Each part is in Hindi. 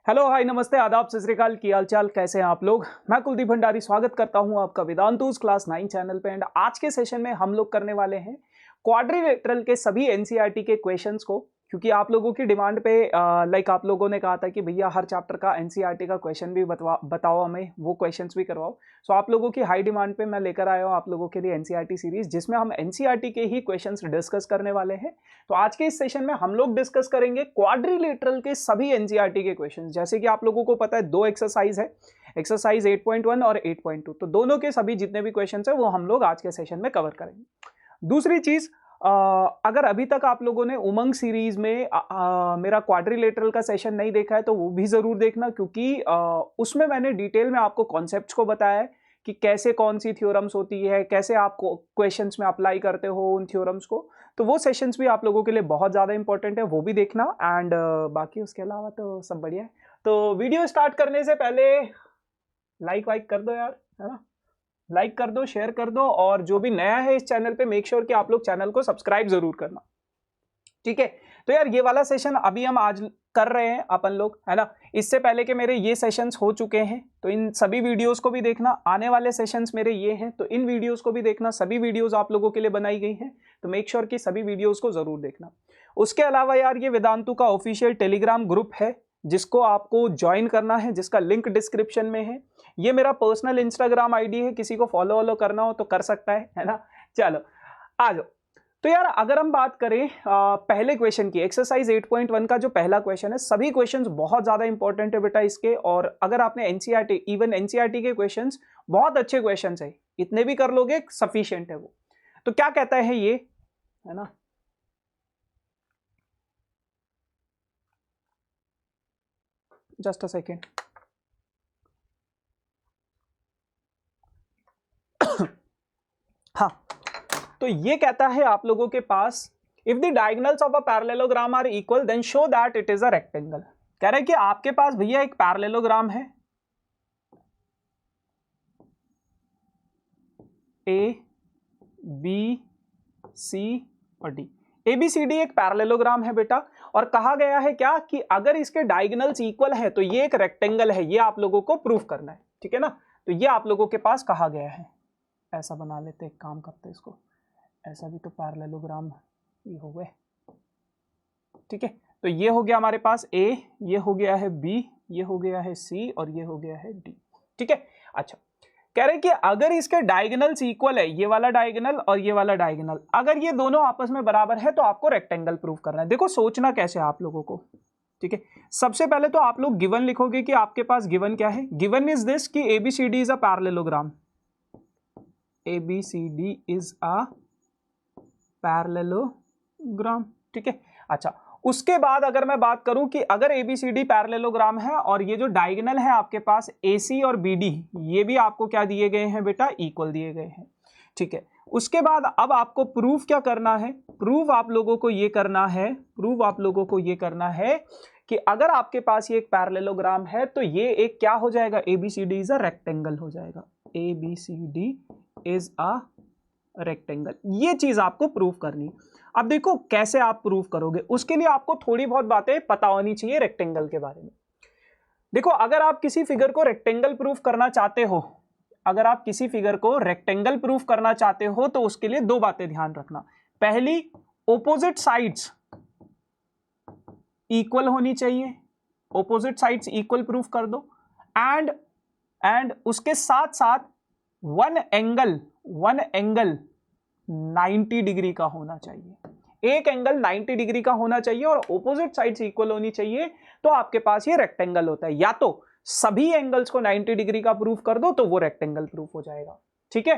हेलो हाय नमस्ते आदाब सत श्री अकाल, की हाल चाल, कैसे हैं आप लोग। मैं कुलदीप भंडारी स्वागत करता हूं आपका वेदांतुस क्लास 9 चैनल पे। एंड आज के सेशन में हम लोग करने वाले हैं क्वाड्रिलेटरल के सभी एनसीईआरटी के क्वेश्चंस को, क्योंकि आप लोगों की डिमांड पे लाइक आप लोगों ने कहा था कि भैया हर चैप्टर का एनसीईआरटी का क्वेश्चन भी बताओ हमें, वो क्वेश्चंस भी करवाओ। सो आप लोगों की हाई डिमांड पे मैं लेकर आया हूँ आप लोगों के लिए एनसीईआरटी सीरीज, जिसमें हम एनसीईआरटी के ही क्वेश्चंस डिस्कस करने वाले हैं। तो आज के इस सेशन में हम लोग डिस्कस करेंगे क्वाड्रिलेटरल के सभी एनसीईआरटी के क्वेश्चंस। जैसे कि आप लोगों को पता है दो एक्सरसाइज है, एक्सरसाइज 8.1 और 8.2, तो दोनों के सभी जितने भी क्वेश्चंस है वो हम लोग आज के सेशन में कवर करेंगे। दूसरी चीज, अगर अभी तक आप लोगों ने उमंग सीरीज में मेरा क्वाड्रिलेटरल का सेशन नहीं देखा है तो वो भी जरूर देखना, क्योंकि उसमें मैंने डिटेल में आपको कॉन्सेप्ट्स को बताया है कि कैसे कौन सी थ्योरम्स होती है, कैसे आप क्वेश्चंस में अप्लाई करते हो उन थ्योरम्स को। तो वो सेशंस भी आप लोगों के लिए बहुत ज़्यादा इंपॉर्टेंट है, वो भी देखना। एंड बाकी उसके अलावा तो सब बढ़िया है। तो वीडियो स्टार्ट करने से पहले लाइक वाइक कर दो यार, है ना, लाइक कर दो, शेयर कर दो, और जो भी नया है इस चैनल पे मेक श्योर कि आप लोग चैनल को सब्सक्राइब जरूर करना, ठीक है। तो यार ये वाला सेशन अभी हम आज कर रहे हैं अपन लोग, है ना। इससे पहले के मेरे ये सेशंस हो चुके हैं, तो इन सभी वीडियोस को भी देखना। आने वाले सेशंस मेरे ये हैं, तो इन वीडियोस को भी देखना। सभी वीडियोस आप लोगों के लिए बनाई गई हैं, तो मेक श्योर कि सभी वीडियोस को जरूर देखना। उसके अलावा यार ये वेदांतु का ऑफिशियल टेलीग्राम ग्रुप है, जिसको आपको ज्वाइन करना है, जिसका लिंक डिस्क्रिप्शन में है। ये मेरा पर्सनल इंस्टाग्राम आईडी है, किसी को फॉलो करना हो तो कर सकता है ना। चलो आ जाओ। तो यार अगर हम बात करें पहले क्वेश्चन की, एक्सरसाइज 8.1 का जो पहला क्वेश्चन है, सभी क्वेश्चंस बहुत ज्यादा इंपॉर्टेंट है बेटा इसके। और अगर आपने एनसीईआरटी, इवन एनसीईआरटी के क्वेश्चंस बहुत अच्छे क्वेश्चंस है, इतने भी कर लोगे सफिशिएंट है वो। तो क्या कहता है ये, है ना, जस्ट अ सेकेंड। हाँ, तो ये कहता है आप लोगों के पास, if the diagonals of a parallelogram are equal then show that it is a rectangle. कह रहे हैं कि आपके पास भैया एक पैरेललोग्राम है, ए बी सी और डी। ए बी सी डी एक पैरेललोग्राम है बेटा, और कहा गया है क्या कि अगर इसके डायगोनल्स इक्वल है तो ये एक रेक्टेंगल है। ये आप लोगों को प्रूफ करना है, ठीक है ना। तो ये आप लोगों के पास कहा गया है। ऐसा बना लेते, एक काम करते इसको, ऐसा भी तो पैरेललोग्राम ये हो गए, ठीक है। तो ये हो गया हमारे पास ए, ये हो गया है बी, ये हो गया है सी और ये हो गया है डी, ठीक है। अच्छा, कह रहे कि अगर इसके डायगोनल्स इक्वल है, ये वाला डायगोनल और ये वाला डायगोनल, अगर ये दोनों आपस में बराबर है तो आपको रेक्टेंगल प्रूफ करना है। देखो सोचना कैसे आप लोगों को, ठीक है। सबसे पहले तो आप लोग गिवन लिखोगे कि आपके पास गिवन क्या है। गिवन इज दिस कि ABCD is a parallelogram, ABCD is a parallelogram, ठीक है। अच्छा, उसके बाद अगर मैं बात करूं कि अगर ABCD पैरेललोग्राम है और ये जो डायगोनल है आपके पास AC और BD, ये भी आपको क्या दिए गए हैं बेटा, इक्वल दिए गए हैं, ठीक है। उसके बाद अब आपको प्रूफ क्या करना है, प्रूफ आप लोगों को ये करना है, प्रूफ आप लोगों को ये करना है कि अगर आपके पास ये एक पैरेललोग्राम है तो ये एक क्या हो जाएगा, ABCD इज अ रेक्टेंगल हो जाएगा। ABCD इज अ रेक्टेंगल, ये चीज आपको प्रूफ करनी है। अब देखो कैसे आप प्रूफ करोगे, उसके लिए आपको थोड़ी बहुत बातें पता होनी चाहिए रेक्टेंगल के बारे में। देखो अगर आप किसी फिगर को रेक्टेंगल प्रूफ करना चाहते हो, अगर आप किसी फिगर को रेक्टेंगल प्रूफ करना चाहते हो तो उसके लिए दो बातें ध्यान रखना। पहली, ओपोजिट साइड्स इक्वल होनी चाहिए, ओपोजिट साइड्स इक्वल प्रूफ कर दो। एंड उसके साथ साथ वन एंगल 90 डिग्री का होना चाहिए, एक एंगल 90 डिग्री का होना चाहिए और ऑपोजिट साइड्स इक्वल होनी चाहिए, तो आपके पास ये रेक्टेंगल होता है। या तो सभी एंगल्स को 90 डिग्री का प्रूफ कर दो तो वो रेक्टेंगल प्रूफ हो जाएगा, ठीक है।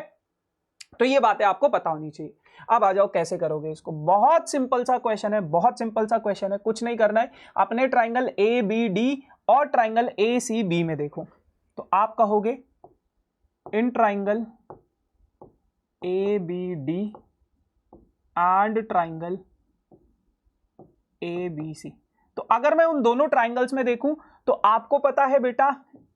तो ये बातें आपको पता होनी चाहिए। अब आ जाओ कैसे करोगे इसको, बहुत सिंपल सा क्वेश्चन है, बहुत सिंपल सा क्वेश्चन है, कुछ नहीं करना है। अपने ट्राइंगल ABD और ट्राइंगल ACB में देखो, तो आप कहोगे in triangle ABD and triangle ABC। तो अगर मैं उन दोनों ट्राइंगल्स में देखूं तो आपको पता है बेटा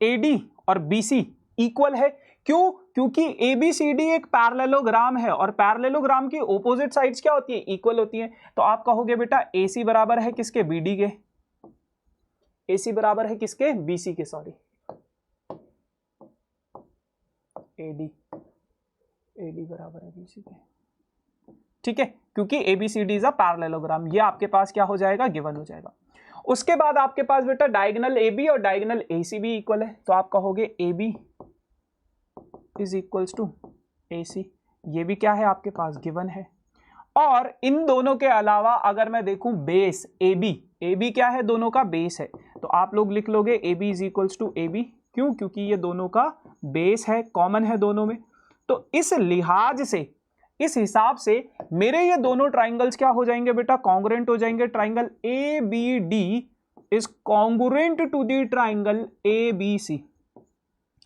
AD और BC इक्वल है। क्यों? क्योंकि ABCD एक पैरेललोग्राम है और पैरेललोग्राम की ऑपोजिट साइड्स क्या होती है, इक्वल होती है। तो आप कहोगे बेटा AC बराबर है किसके, BD के। AC बराबर है किसके, BC के, सॉरी AD बराबर है BC के, ठीक है, क्योंकि ABCD इज अ पैरेललोग्राम, ये आपके पास क्या हो जाएगा, गिवन हो जाएगा। उसके बाद आपके पास बेटा डायगोनल AB और डायगोनल AC भी इक्वल है, तो आप कहोगे AB is equals to AC, ये भी क्या है आपके पास, गिवन है। और इन दोनों के अलावा अगर मैं देखूं बेस AB क्या है, दोनों का बेस है, तो आप लोग लिख लोगे AB is equals to AB, क्यों, क्योंकि ये दोनों का बेस है, कॉमन है दोनों में। तो इस लिहाज से, इस हिसाब से मेरे ये दोनों ट्राइंगल्स क्या हो जाएंगे बेटा, कॉन्ग्रुएंट हो जाएंगे। Triangle ABD is congruent to the triangle ABC,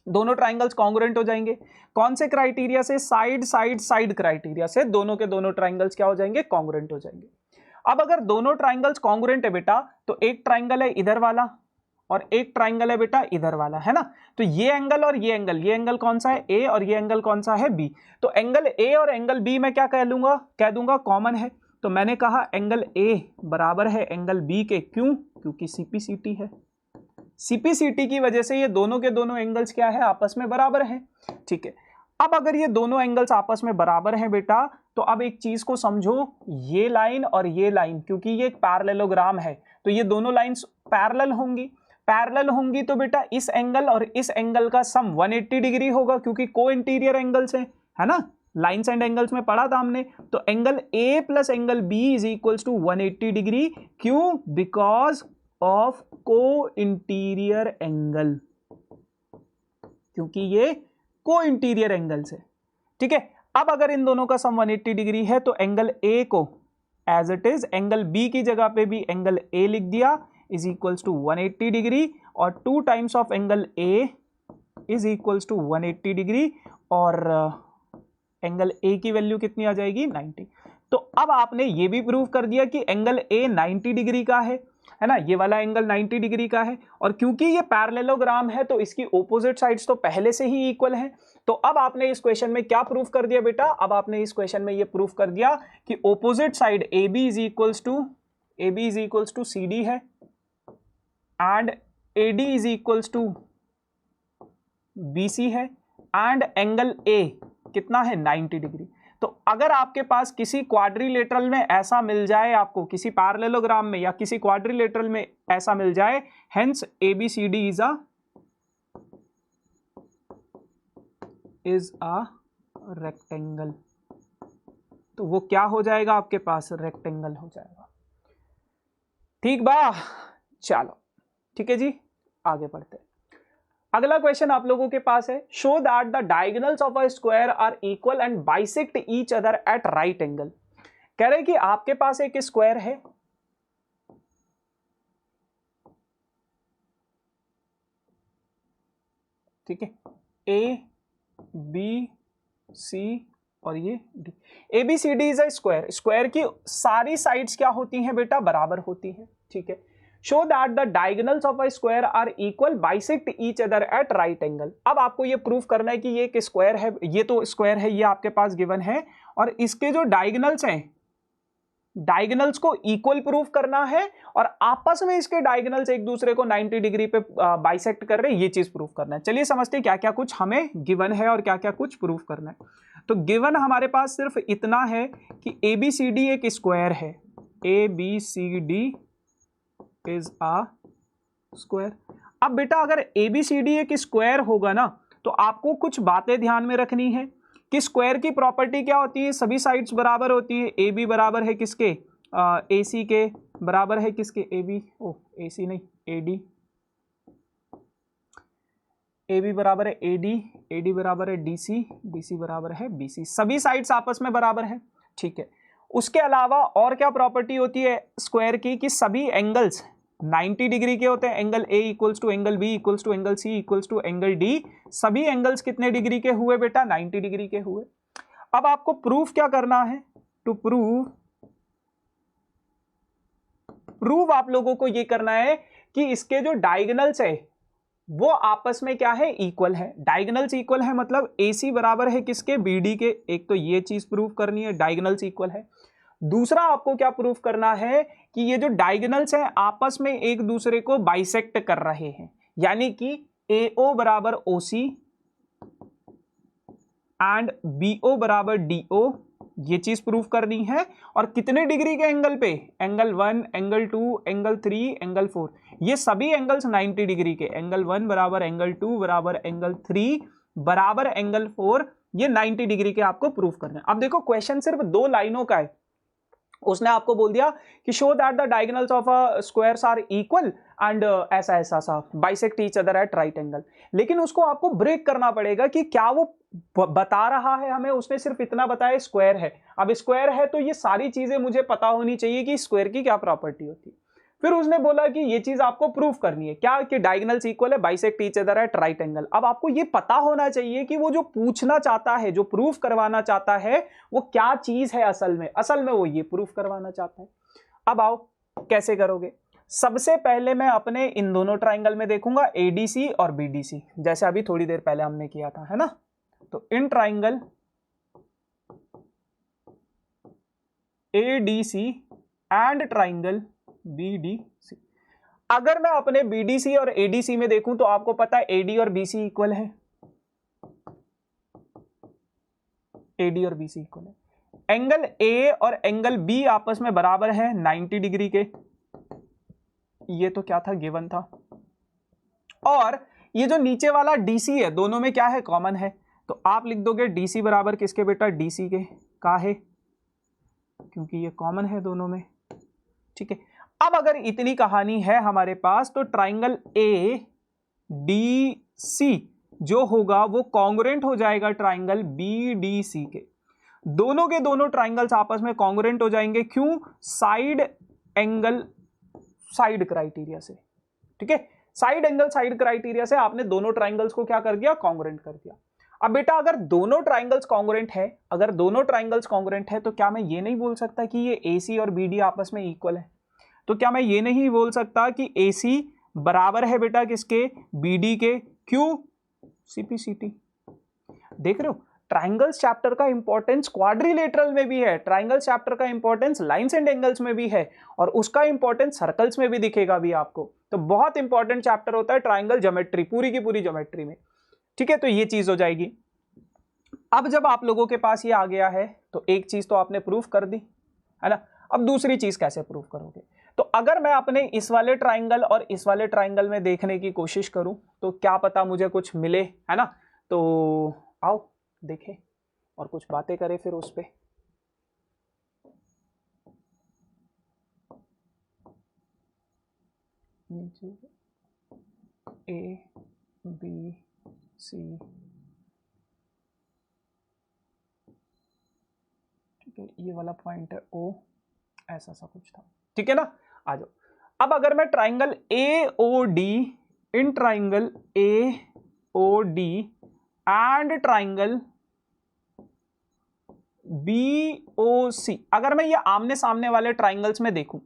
दोनों ट्राइंगल्स कॉन्ग्रुएंट हो जाएंगे। कौन से क्राइटेरिया से, साइड साइड साइड क्राइटेरिया से दोनों के दोनों ट्राइंगल्स क्या हो जाएंगे, कॉन्ग्रुएंट हो जाएंगे। अब अगर दोनों ट्राइंगल्स कॉन्ग्रुएंट है बेटा, तो एक ट्राइंगल है इधर वाला और एक ट्राइंगल है बेटा इधर वाला, है ना। तो ये एंगल और ये एंगल कौन सा है, A, और ये एंगल कौन सा है, B। तो एंगल A और एंगल B मैं क्या कह दूंगा कॉमन है। तो मैंने कहा एंगल A बराबर है एंगल B के, क्यों, क्योंकि CPCT है, CPCT की वजह से ये दोनों के दोनों एंगल्स क्या है, आपस में बराबर हैं, ठीक है। अब अगर ये दोनों एंगल्स आपस में बराबर हैं बेटा, तो अब एक चीज को समझो, ये लाइन और ये लाइन, क्योंकि ये एक पैरेललोग्राम है, तो ये दोनों लाइंस पैरेलल होंगी, तो बेटा इस एंगल और इस एंगल का सम 180 डिग्री होगा, क्योंकि को इंटीरियर एंगल्स है ना, लाइन्स एंड एंगल्स में पढ़ा था हमने। तो angle A plus angle B is equals to 180 degree, क्यों, because of co interior angle, क्योंकि ये को इंटीरियर एंगल्स है, ठीक है। अब अगर इन दोनों का सम 180 डिग्री है, तो एंगल A को as it is angle B की जगह पे भी एंगल A लिख दिया, इज इक्वल्स टू 180 डिग्री, और 2 times of angle A is equals to 180 degree, और एंगल A की वैल्यू कितनी आ जाएगी, 90। तो अब आपने ये भी प्रूव कर दिया कि एंगल A 90 डिग्री का है ना, ये वाला एंगल 90 डिग्री का है, और क्योंकि ये पैरेललोग्राम है तो इसकी ऑपोजिट साइड्स तो पहले से ही इक्वल हैं। तो अब आपने इस क्वेश्चन में क्या प्रूफ कर दिया बेटा, अब आपने इस क्वेश्चन में ये प्रूफ कर दिया कि opposite side AB is equals to CD है, and AD is equals to BC है, एंड एंगल A कितना है, 90 डिग्री। तो अगर आपके पास किसी क्वाड्रिलेटरल में ऐसा मिल जाए, आपको किसी पैरेललोग्राम में या किसी क्वाड्रिलेटरल में ऐसा मिल जाए, hence ABCD is a rectangle, तो वो क्या हो जाएगा आपके पास, रेक्टेंगल हो जाएगा, ठीक बा। चलो ठीक है जी, आगे बढ़ते हैं। अगला क्वेश्चन आप लोगों के पास है, show that the diagonals of a square are equal and bisect each other at right angle. कह रहे कि आपके पास एक स्क्वायर है, ठीक है, A B C और ये D, ABCD is a square, square की सारी साइड्स क्या होती हैं बेटा, बराबर होती हैं, ठीक है। Show that the diagonals of a square are equal bisect each other at right angle. अब आपको ये प्रूफ करना है कि ये एक स्क्वायर है, ये तो स्क्वायर है, ये आपके पास गिवन है, और इसके जो डायगोनल्स हैं, डायगोनल्स को इक्वल प्रूफ करना है, और आपस में इसके डायगोनल्स एक दूसरे को 90 डिग्री पे बाइसेक्ट कर रहे हैं, ये चीज प्रूफ करना है। चलिए समझते हैं क्या क्या कुछ हमें गिवन है और क्या क्या कुछ प्रूफ करना है। तो गिवन हमारे पास सिर्फ इतना है कि ABCD एक स्क्वायर है, ABCD इज अ स्क्वायर। अब बेटा अगर ABCD एक स्क्वायर होगा ना, तो आपको कुछ बातें ध्यान में रखनी है कि स्क्वायर की प्रॉपर्टी क्या होती है, सभी साइड्स बराबर होती है। AB बराबर है किसके, AC के, बराबर है किसके, AC नहीं, AB बराबर है AD बराबर है DC बराबर है BC, सभी साइड्स आपस में बराबर है, ठीक है। उसके अलावा और क्या प्रॉपर्टी होती है स्क्वायर की, कि सभी एंगल्स 90 डिग्री के होते हैं, angle A equals to angle B equals to angle C equals to angle D, सभी एंगल्स कितने डिग्री के हुए बेटा, 90 डिग्री के हुए। अब आपको प्रूफ क्या करना है, टू प्रूव आप लोगों को ये करना है कि इसके जो डायगोनल्स है वो आपस में क्या है, इक्वल है। डायगोनल्स इक्वल है मतलब AC बराबर है किसके, BD के, एक तो ये चीज प्रूव करनी है, डायगोनल्स इक्वल है। दूसरा आपको क्या प्रूफ करना है कि ये जो डायगोनल्स हैं आपस में एक दूसरे को बाइसेक्ट कर रहे हैं, यानी कि AO बराबर OC एंड BO बराबर DO, ये चीज प्रूफ करनी है। और कितने डिग्री के एंगल पे? एंगल 1, एंगल 2, एंगल 3, एंगल 4, ये सभी एंगल्स 90 डिग्री के, एंगल 1 बराबर एंगल 2 बराबर एंगल 3 बराबर एंगल 4, ये 90 डिग्री के आपको प्रूफ करना है। अब देखो क्वेश्चन सिर्फ 2 लाइनों का है, उसने आपको बोल दिया कि show that the diagonals of a squares are equal and ऐसा ऐसा सा bisect each other at right angle, लेकिन उसको आपको ब्रेक करना पड़ेगा कि क्या वो बता रहा है हमें, उसने सिर्फ इतना बताया स्क्वायर है। अब स्क्वायर है तो ये सारी चीजें मुझे पता होनी चाहिए कि स्क्वायर की क्या प्रॉपर्टी होती है। फिर उसने बोला कि ये चीज आपको प्रूफ करनी है, क्या कि डायगोनल्स इक्वल है, bisect each other at right angle. अब आपको ये पता होना चाहिए कि वो जो पूछना चाहता है, जो प्रूफ करवाना चाहता है, वो क्या चीज है असल में वो ये प्रूफ करवाना चाहता है। अब आओ कैसे करोगे। सबसे पहले मैं अपने इन दोनों ट्राइंगल में देखूंगा ADC और BDC, जैसे अभी थोड़ी देर पहले हमने किया था, है ना। तो in triangle ADC and triangle BDC, अगर मैं अपने BDC और ADC में देखूं तो आपको पता है AD और BC इक्वल है, AD और BC इक्वल है। एंगल A और एंगल B आपस में बराबर है 90 डिग्री के, ये तो क्या था, गिवन था। और ये जो नीचे वाला DC है, दोनों में क्या है, कॉमन है, तो आप लिख दोगे DC बराबर किसके बेटा, DC के, का है, क्योंकि ये कॉमन है दोनों में, ठीक है। अब अगर इतनी कहानी है हमारे पास, तो ट्राइंगल ADC जो होगा वो कॉन्ग्रुएंट हो जाएगा ट्राइंगल BDC के। दोनों के दोनों ट्राइंगल्स आपस में कॉन्ग्रुएंट हो जाएंगे, क्यों, साइड एंगल साइड क्राइटेरिया से, ठीक है। साइड एंगल साइड क्राइटेरिया से आपने दोनों ट्राइंगल्स को क्या कर दिया, कॉन्ग्रुएंट कर दिया। अब बेटा अगर दोनों ट्राइंगल्स कॉन्ग्रुएंट है, अगर दोनों ट्राइंगल्स कॉन्ग्रुएंट है, तो क्या मैं ये नहीं बोल सकता कि ये AC और BD आपस में इक्वल है? तो क्या मैं ये नहीं बोल सकता कि AC बराबर है बेटा किसके, BD के, क्यों, CPCT। देख रहे हो, ट्राइंगल्स चैप्टर का इंपॉर्टेंस क्वाड्रिलेटरल में भी है, ट्राइंगल्स चैप्टर का इंपॉर्टेंस लाइंस एंड एंगल्स में भी है, और उसका इंपॉर्टेंस सर्कल्स में भी दिखेगा भी आपको। तो बहुत इंपॉर्टेंट चैप्टर होता है ट्राइंगल ज्योमेट्री, पूरी की पूरी ज्योमेट्री में, ठीक है। तो ये चीज हो जाएगी। अब जब आप लोगों के पास ये आ गया है, तो एक चीज तो आपने प्रूफ कर दी, है ना। अब दूसरी चीज कैसे प्रूफ करोगे? तो अगर मैं अपने इस वाले ट्राइंगल और इस वाले ट्राइंगल में देखने की कोशिश करूं, तो क्या पता मुझे कुछ मिले, है ना। तो आओ देखें और कुछ बातें करें फिर उस पे। ABC, ठीक है, ये वाला पॉइंट है O, ऐसा सा कुछ था, ठीक है ना। आ जाओ। अब अगर मैं triangle AOD, in triangle AOD and triangle BOC, अगर मैं ये आमने सामने वाले ट्राइंगल्स में देखूं,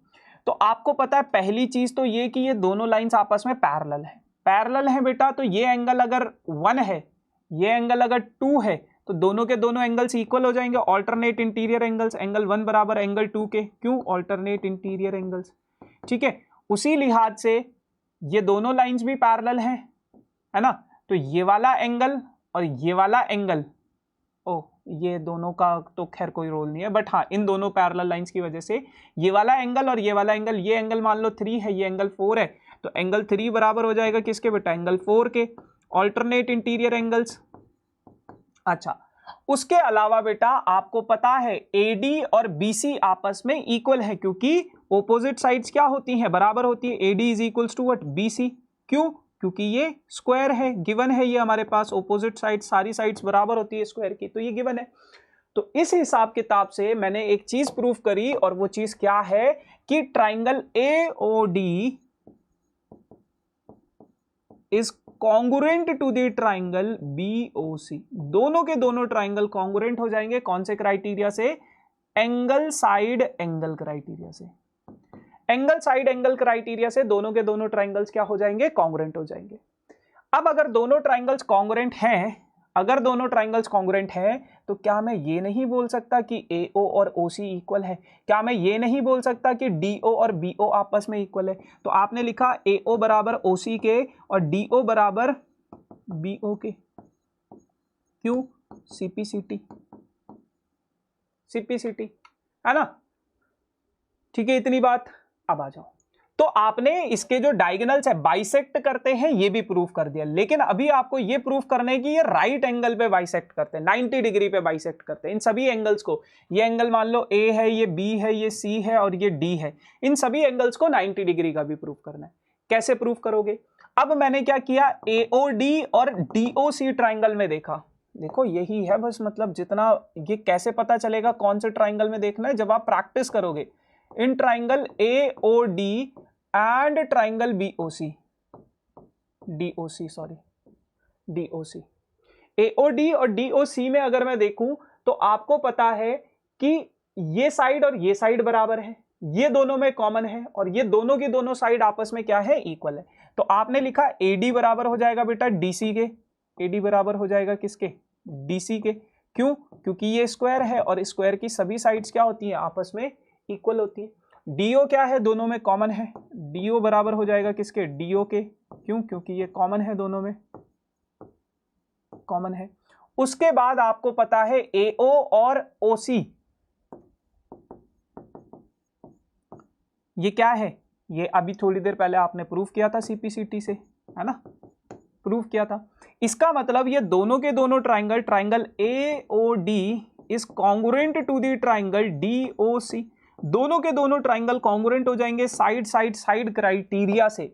तो आपको पता है पहली चीज तो ये कि ये दोनों लाइंस आपस में पैरेलल है, पैरेलल है बेटा। तो ये एंगल अगर 1 है, ये एंगल अगर 2 है, तो दोनों के दोनों एंगल्स इक्वल हो जाएंगे, ऑल्टरनेट इंटीरियर एंगल्स, एंगल 1 बराबर एंगल 2 के, क्यों, ऑल्टरनेट इंटीरियर एंगल्स, ठीक है। उसी लिहाज से ये दोनों लाइंस भी पैरेलल हैं, है ना। तो ये वाला एंगल और ये वाला एंगल, ओ ये दोनों का तो खैर कोई रोल नहीं है, बट हाँ इन दोनों पैरेलल लाइंस की वजह से ये वाला एंगल और ये वाला एंगल, ये एंगल मान लो 3 है, ये एंगल 4 है, तो एंगल 3 बराबर हो जाएगा किसके बेटा, एंगल 4 के, ऑल्टरनेट इंटीरियर एंगल्स। अच्छा, उसके अलावा बेटा आपको पता है AD और BC आपस में इक्वल है, क्योंकि ऑपोजिट साइड्स क्या होती हैं, बराबर होती है। AD is equals to what, BC, क्यों, क्योंकि ये स्क्वायर है, गिवन है ये हमारे पास, ऑपोजिट साइड सारी साइड्स बराबर होती है स्क्वायर की, तो ये गिवन है। तो इस हिसाब किताब से मैंने एक चीज प्रूफ करी, और वो चीज क्या है कि triangle AOD is congruent to the triangle BOC। दोनों के दोनों ट्राइंगल कॉन्ग्रुएंट हो जाएंगे, कौन से क्राइटेरिया से, एंगल साइड एंगल क्राइटेरिया से। एंगल साइड एंगल क्राइटेरिया से दोनों के दोनों ट्राइंगल्स क्या हो जाएंगे, कॉन्ग्रुएंट हो जाएंगे। अब अगर दोनों ट्राइंगल्स कॉन्ग्रुएंट हैं, अगर दोनों ट्राइंगल्स कॉन्ग्रुएंट हैं तो क्या मैं ये नहीं बोल सकता कि AO और OC इक्वल है? क्या मैं ये नहीं बोल सकता कि DO और BO आपस में इक्वल है? तो आपने लिखा AO बराबर OC के और DO बराबर BO के। क्यों? CPCT है ना? ठीक है, इतनी बात। अब आ जाओ, तो आपने इसके जो डायगोनल्स है बाइसेक्ट करते हैं ये भी प्रूफ कर दिया, लेकिन अभी आपको ये प्रूफ करना है कि ये राइट एंगल पे बाइसेक्ट करते हैं, 90 डिग्री पे बाइसेक्ट करते हैं इन सभी एंगल्स को। ये एंगल मान लो A है, ये B है, ये C है और ये D है, इन सभी एंगल्स को 90 डिग्री का भी प्रूफ करना है। कैसे प्रूफ करोगे? अब मैंने क्या किया, AOD और DOC ट्राइंगल में देखा, देखो यही है बस, मतलब जितना ये कैसे पता चलेगा कौन से ट्राइंगल में देखना है, जब आप प्रैक्टिस करोगे in triangle AOD and triangle DOC, AOD और DOC में अगर मैं देखूं तो आपको पता है कि ये साइड और ये साइड बराबर है, ये दोनों में कॉमन है और ये दोनों की दोनों साइड आपस में क्या है, इक्वल है। तो आपने लिखा AD बराबर हो जाएगा बेटा DC के, AD बराबर हो जाएगा किसके, DC के। क्यों? क्योंकि ये स्क्वायर है और स्क्वायर की सभी साइड्स क्या होती हैं, आपस में इक्वल होती है। DO क्या है, दोनों में कॉमन है, DO बराबर हो जाएगा किसके, DO के। क्यों? क्योंकि ये कॉमन है, दोनों में कॉमन है। उसके बाद आपको पता है AO और OC ये क्या है, ये अभी थोड़ी देर पहले आपने प्रूफ किया था CPCT से, है ना, प्रूफ किया था। इसका मतलब ये दोनों के दोनों triangle, triangle AOD is congruent to the triangle DOC, दोनों के दोनों ट्राइंगल कॉन्ग्रुएंट हो जाएंगे साइड क्राइटेरिया से।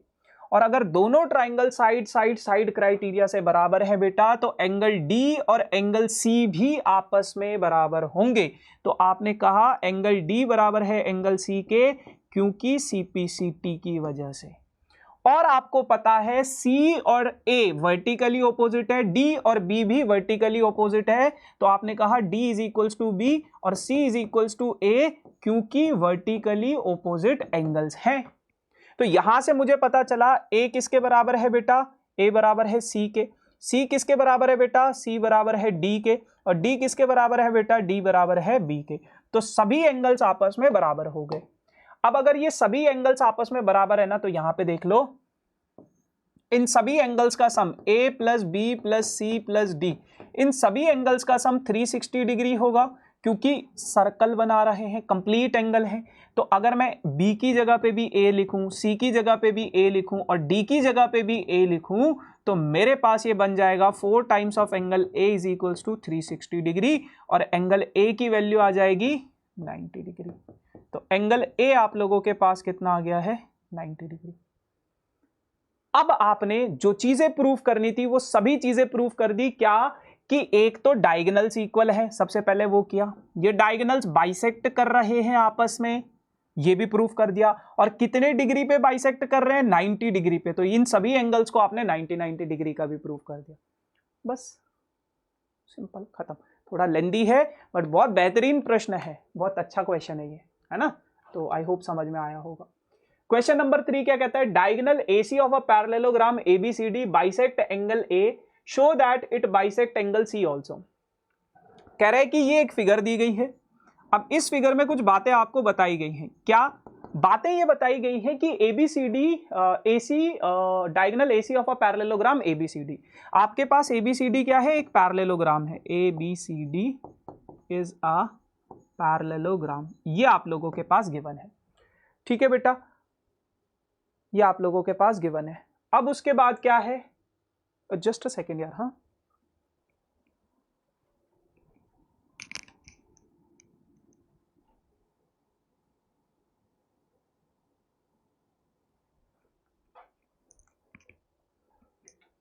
और अगर दोनों ट्राइंगल साइड क्राइटेरिया से बराबर है बेटा, तो एंगल D और एंगल C भी आपस में बराबर होंगे। तो आपने कहा एंगल D बराबर है एंगल C के, क्योंकि CPCT की वजह से। और आपको पता है C और A वर्टिकली ऑपोजिट है, D और B भी वर्टिकली ऑपोजिट है, तो आपने कहा D is equals to B और C is equals to A, क्योंकि वर्टिकली ऑपोजिट एंगल्स हैं। तो यहां से मुझे पता चला A किसके बराबर है बेटा, A बराबर है C के। C किसके बराबर है बेटा, C बराबर है D के। और D किसके बराबर है बेटा, D बराबर है B के। तो सभी एंगल्स आपस में बराबर हो गए। अब अगर ये सभी एंगल्स आपस में बराबर है ना, तो यहां पे देख लो इन सभी एंगल्स का सम A plus B plus C plus D, इन सभी एंगल्स का सम 360 डिग्री होगा, क्योंकि सर्कल बना रहे हैं, कंप्लीट एंगल है। तो अगर मैं B की जगह पे भी A लिखूं, C की जगह पे भी A लिखूं और D की जगह पे भी A लिखूं, तो मेरे पास ये बन जाएगा 4 times of angle A is equals to 360 degree और एंगल A की वैल्यू आ जाएगी 90 डिग्री। तो एंगल A आप लोगों के पास कितना आ गया है, 90 डिग्री। अब आपने जो चीजें प्रूफ करनी थी वो सभी चीजें प्रूफ कर दी। क्या? कि एक तो डायगोनल्स इक्वल है, सबसे पहले वो किया, ये डायगोनल्स बाइसेक्ट कर रहे हैं आपस में, ये भी प्रूफ कर दिया। और कितने डिग्री पे बाइसेक्ट कर रहे हैं, 90 डिग्री पे। तो इन सभी एंगल्स को आपने 90 डिग्री का भी प्रूफ कर दिया। बस सिंपल, खत्म। थोड़ा लेंदी है बट बहुत बेहतरीन प्रश्न है, बहुत अच्छा क्वेश्चन है ये, है ना। तो आई होप समझ में आया होगा। क्वेश्चन नंबर 3 क्या कहता है, diagonal AC of a parallelogram ABCD bisect angle A, show that it bisect angle C also. कह रहा है कि ये एक फिगर दी गई है, अब इस फिगर में कुछ बातें आपको बताई गई हैं। क्या बातें ये बताई गई हैं कि ABCD AC diagonal AC of a parallelogram ABCD, आपके पास ABCD क्या है, एक पैरेललोग्राम है, ABCD इज अ पैरेललोग्राम, ये आप लोगों के पास गिवन है। ठीक है बेटा, ये आप लोगों के पास गिवन है। अब उसके बाद क्या है, जस्ट अ सेकेंड यार, हाँ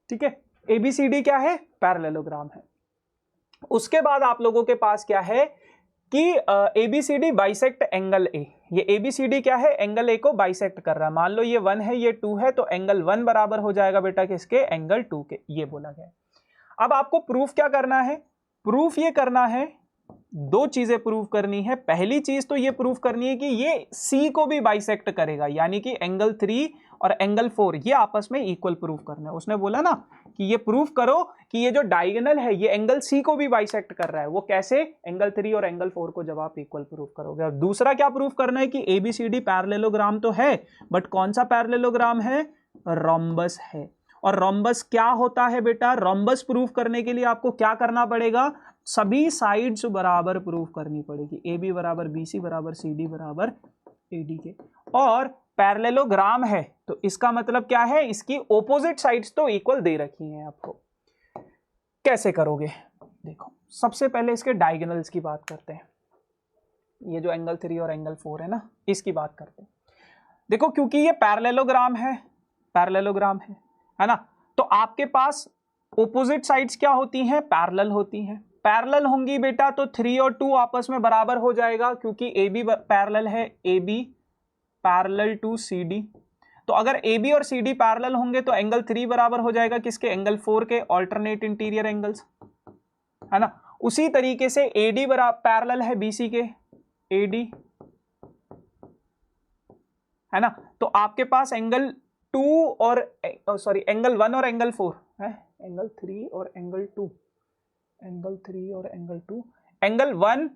ठीक है, ABCD क्या है, पैरेललोग्राम है। उसके बाद आप लोगों के पास क्या है कि ABCD बाइसेक्ट एंगल A, ये ABCD क्या है, एंगल A को बाइसेक्ट कर रहा है। मान लो ये 1 है, ये 2 है, तो एंगल 1 बराबर हो जाएगा बेटा किसके, एंगल 2 के, ये बोला गया। अब आपको प्रूफ क्या करना है, प्रूफ ये करना है दो चीजें प्रूव करनी है। पहली चीज तो ये प्रूव करनी है कि ये सी को भी बाइसेक्ट करेगा, यानी कि एंगल 3 और एंगल 4 ये आपस में इक्वल प्रूव करना है। उसने बोला ना कि ये प्रूव करो कि ये जो डायगोनल है ये एंगल सी को भी बाइसेक्ट कर रहा है। वो कैसे? एंगल 3 और एंगल 4 को जब आप इक्वल प्रूव करोगे। और दूसरा क्या प्रूव करना है कि एबीसीडी पैरेललोग्राम तो है, बट कौन सा पैरेललोग्राम है? रोम्बस है। और रोम्बस क्या होता है बेटा? रोम्बस प्रूव करने के लिए आपको क्या करना पड़ेगा? सभी साइड्स बराबर प्रूव करनी पड़ेगी। ए बी बराबर बी सी बराबर सी डी बराबर ए डी के। और पैरेललोग्राम है तो इसका मतलब क्या है? इसकी ऑपोजिट साइड्स तो इक्वल दे रखी हैं आपको। कैसे करोगे? देखो, सबसे पहले इसके डायगोनल्स की बात करते हैं। ये जो एंगल 3 और एंगल 4 है ना, इसकी बात करते हैं। देखो, क्योंकि ये पैरेललोग्राम है ना, तो आपके पास ऑपोजिट साइड्स क्या होती हैं? पैरेलल होती हैं। पैरेलल होंगी बेटा तो 3 और 2 आपस में बराबर हो जाएगा, क्योंकि ए बी पैरेलल है, A B parallel to C D. तो अगर ए बी और सी डी पैरेलल होंगे तो एंगल 3 बराबर हो जाएगा किसके? एंगल 4 के, ऑल्टरनेट इंटीरियर एंगल्स, है ना। उसी तरीके से ए डी पैरेलल है बी सी के, ए डी, है ना। तो आपके पास एंगल 2 और एंगल 1 और एंगल 4 है, एंगल 3 और एंगल 2, एंगल 3 और एंगल 2, एंगल 1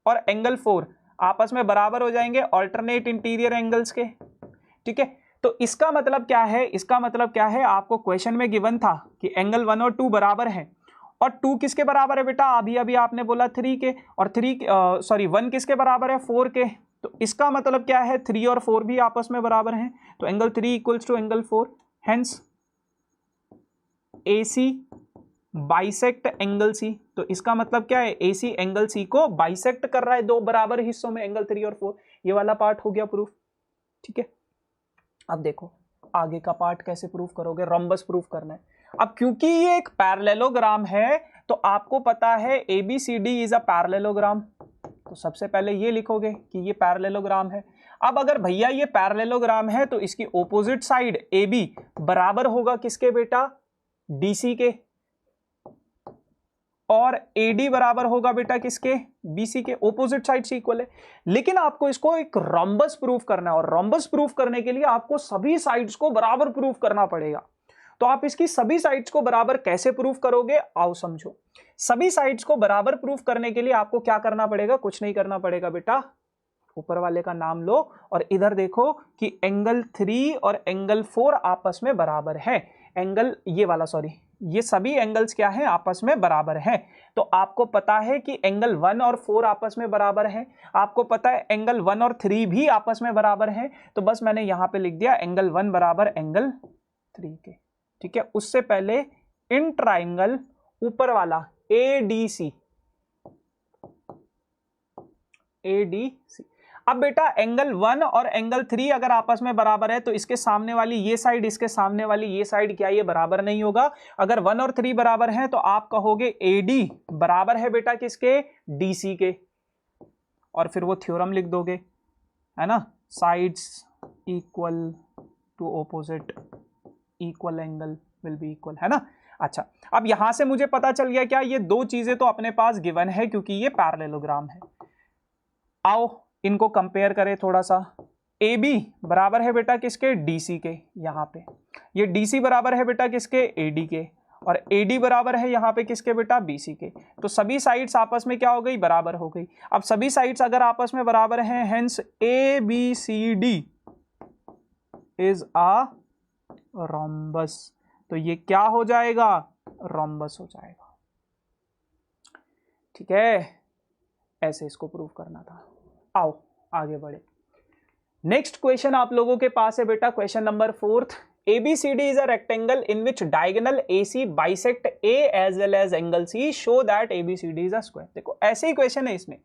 और एंगल 4 आपस में बराबर हो जाएंगे ऑल्टरनेट इंटीरियर एंगल्स के, ठीक है। तो इसका मतलब क्या है? इसका मतलब क्या है? आपको क्वेश्चन में गिवन था कि एंगल 1 और 2 बराबर है, और 2 किसके बराबर है बेटा? अभी आपने बोला 3 के, और 1 किसके बराबर है? 4 के। तो इसका मतलब क्या है? 3 और 4 भी आपस में बराबर हैं, तो angle 3 equals to angle 4, hence AC bisect angle C। तो इसका मतलब क्या है? AC एंगल C को बाइसेक्ट कर रहा है दो बराबर हिस्सों में, एंगल 3 और 4। ये वाला पार्ट हो गया प्रूफ, ठीक है। अब देखो आगे का पार्ट कैसे प्रूफ करोगे? रोम्बस प्रूफ करना है। अब क्योंकि ये एक पैरेललोग्राम है तो आपको पता है ABCD इज अ पैरेललोग्राम, तो सबसे पहले ये लिखोगे कि ये पैरेललोग्राम है। अब अगर भैया ये पैरेललोग्राम है तो इसकी ऑपोजिट साइड AB बराबर होगा किसके बेटा? DC के, और AD बराबर होगा बेटा किसके? BC के। ऑपोजिट साइड से इक्वल है। लेकिन आपको इसको एक रोम्बस प्रूफ करना है, और रोम्बस प्रूफ करने के लिए आपको सभी साइड्स को बराबर प्रूफ करना पड़ेगा। तो आप इसकी सभी साइड्स को बराबर कैसे प्रूफ करोगे? आओ समझो। सभी साइड्स को बराबर प्रूफ करने के लिए आपको क्या करना पड़ेगा? कुछ नहीं करना पड़ेगा बेटा, ऊपर वाले का नाम लो और इधर देखो कि एंगल 3 और एंगल 4 आपस में बराबर है। एंगल ये सभी एंगल्स क्या है? आपस में बराबर हैं। तो आपको पता है कि एंगल 1 और 4 आपस में बराबर है, आपको पता है एंगल 1 और 3 भी आपस में बराबर है। तो बस मैंने यहां पे लिख दिया एंगल 1 बराबर एंगल 3 के, ठीक है। उससे पहले इन ट्राइंगल ऊपर वाला ADC, अब बेटा एंगल 1 और एंगल 3 अगर आपस में बराबर है तो इसके सामने वाली ये साइड, इसके सामने वाली ये साइड, क्या ये बराबर नहीं होगा? अगर 1 और 3 बराबर हैं तो आप कहोगे AD बराबर है बेटा किसके? DC के, और फिर वो थ्योरम लिख दोगे, है ना, sides equal to opposite equal angle will be equal, है ना। अच्छा, अब यहां से मुझे पता चल गया क्या? ये दो चीजें तो अपने पास गिवन है क्योंकि ये पैरेललोग्राम है। आओ इनको कंपेयर करें थोड़ा सा। AB बराबर है बेटा किसके? DC के। यहां पे ये DC बराबर है बेटा किसके? AD के, और AD बराबर है यहां पे किसके बेटा? BC के। तो सभी साइड्स आपस में क्या हो गई? बराबर हो गई। अब सभी साइड्स अगर आपस में बराबर हैं, hence ABCD is a rhombus. तो ये क्या हो जाएगा? रोम्बस हो जाएगा, ठीक है। ऐसे इसको प्रूव करना था। आओ आगे बढ़े। नेक्स्ट क्वेश्चन आप लोगों के पास है बेटा, question number 4। ABCD is a rectangle in which diagonal AC bisect A as well as angle C. Show that ABCD is a square. देखो ऐसे ही क्वेश्चन है इसमें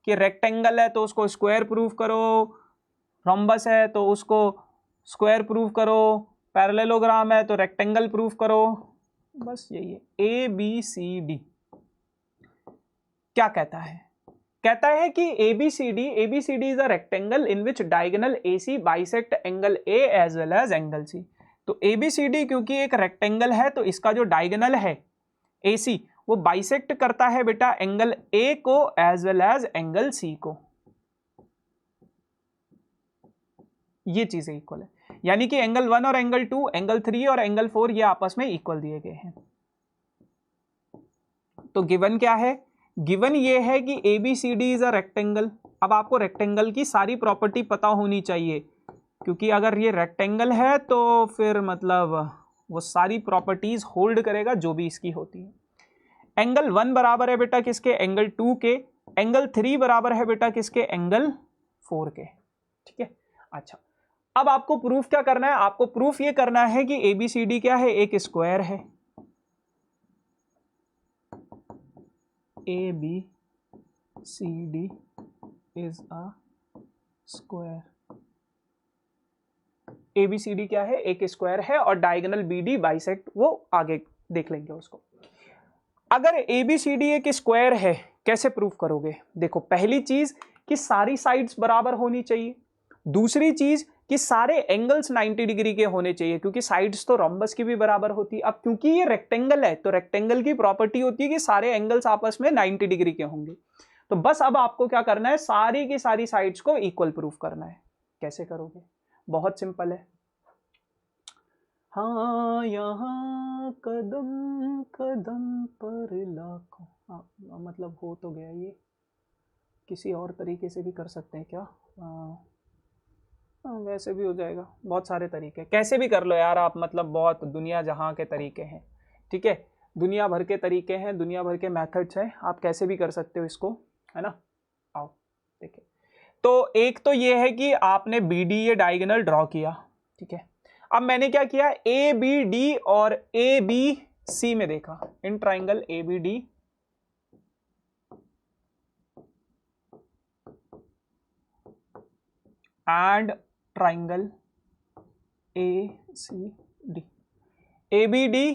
कि रेक्टेंगल है तो उसको स्क्वायर प्रूव करो, रोम्बस है तो उसको स्क्वायर प्रूव करो, पैरेललोग्राम है तो रेक्टेंगल प्रूव करो, बस यही है। ABCD क्या कहता है? कहता है कि ABCD is a rectangle in which diagonal AC bisect angle A as well as angle C. तो ABCD क्योंकि एक रेक्टेंगल है तो इसका जो डायगोनल है AC वो बाइसेक्ट करता है बेटा एंगल ए को as well as angle C को, ये चीजें इक्वल है, यानी कि एंगल 1 और एंगल 2, एंगल 3 और एंगल 4 ये आपस में इक्वल दिए गए हैं। तो गिवन क्या है, गिवन ये है कि ABCD इज अ रेक्टेंगल। अब आपको रेक्टेंगल की सारी प्रॉपर्टी पता होनी चाहिए, क्योंकि अगर ये रेक्टेंगल है तो फिर मतलब वो सारी प्रॉपर्टीज होल्ड करेगा जो भी इसकी होती है। एंगल 1 बराबर है बेटा किसके, एंगल 2 के। एंगल 3 बराबर है बेटा किसके, एंगल 4 के। ठीक है, अच्छा अब आपको प्रूफ क्या करना है, आपको प्रूफ ये करना है कि ABCD क्या है, एक स्क्वायर है। ABCD is a square. ABCD क्या है, एक स्क्वायर है, और डायगोनल BD बाइसेक्ट, वो आगे देख लेंगे उसको। अगर ABCD एक स्क्वायर है कैसे प्रूफ करोगे, देखो पहली चीज कि सारी साइड्स बराबर होनी चाहिए, दूसरी चीज कि सारे एंगल्स 90 डिग्री के होने चाहिए, क्योंकि साइड्स तो रोम्बस की भी बराबर होती है। अब क्योंकि ये रेक्टेंगल है तो रेक्टेंगल की प्रॉपर्टी होती है कि सारे एंगल्स आपस में 90 डिग्री के होंगे। तो बस अब आपको क्या करना है, सारी की सारी साइड्स को इक्वल प्रूफ करना है। कैसे करोगे, बहुत सिंपल है। हाँ यहाँ कदम कदम पर लाखों, मतलब हो तो गया ये, किसी और तरीके से भी कर सकते हैं क्या, वैसे भी हो जाएगा, बहुत सारे तरीके, कैसे भी कर लो यार आप, मतलब बहुत दुनिया जहाँ के तरीके हैं। ठीक है, दुनिया भर के तरीके हैं, दुनिया भर के मेथड्स हैं, आप कैसे भी कर सकते हो इसको, है ना। आओ देखिए, तो एक तो ये है कि आपने BD ये डायगोनल ड्रॉ किया। ठीक है, अब मैंने क्या किया, ABD और ABC में देखा, in triangle ABD and triangle ACD, ABD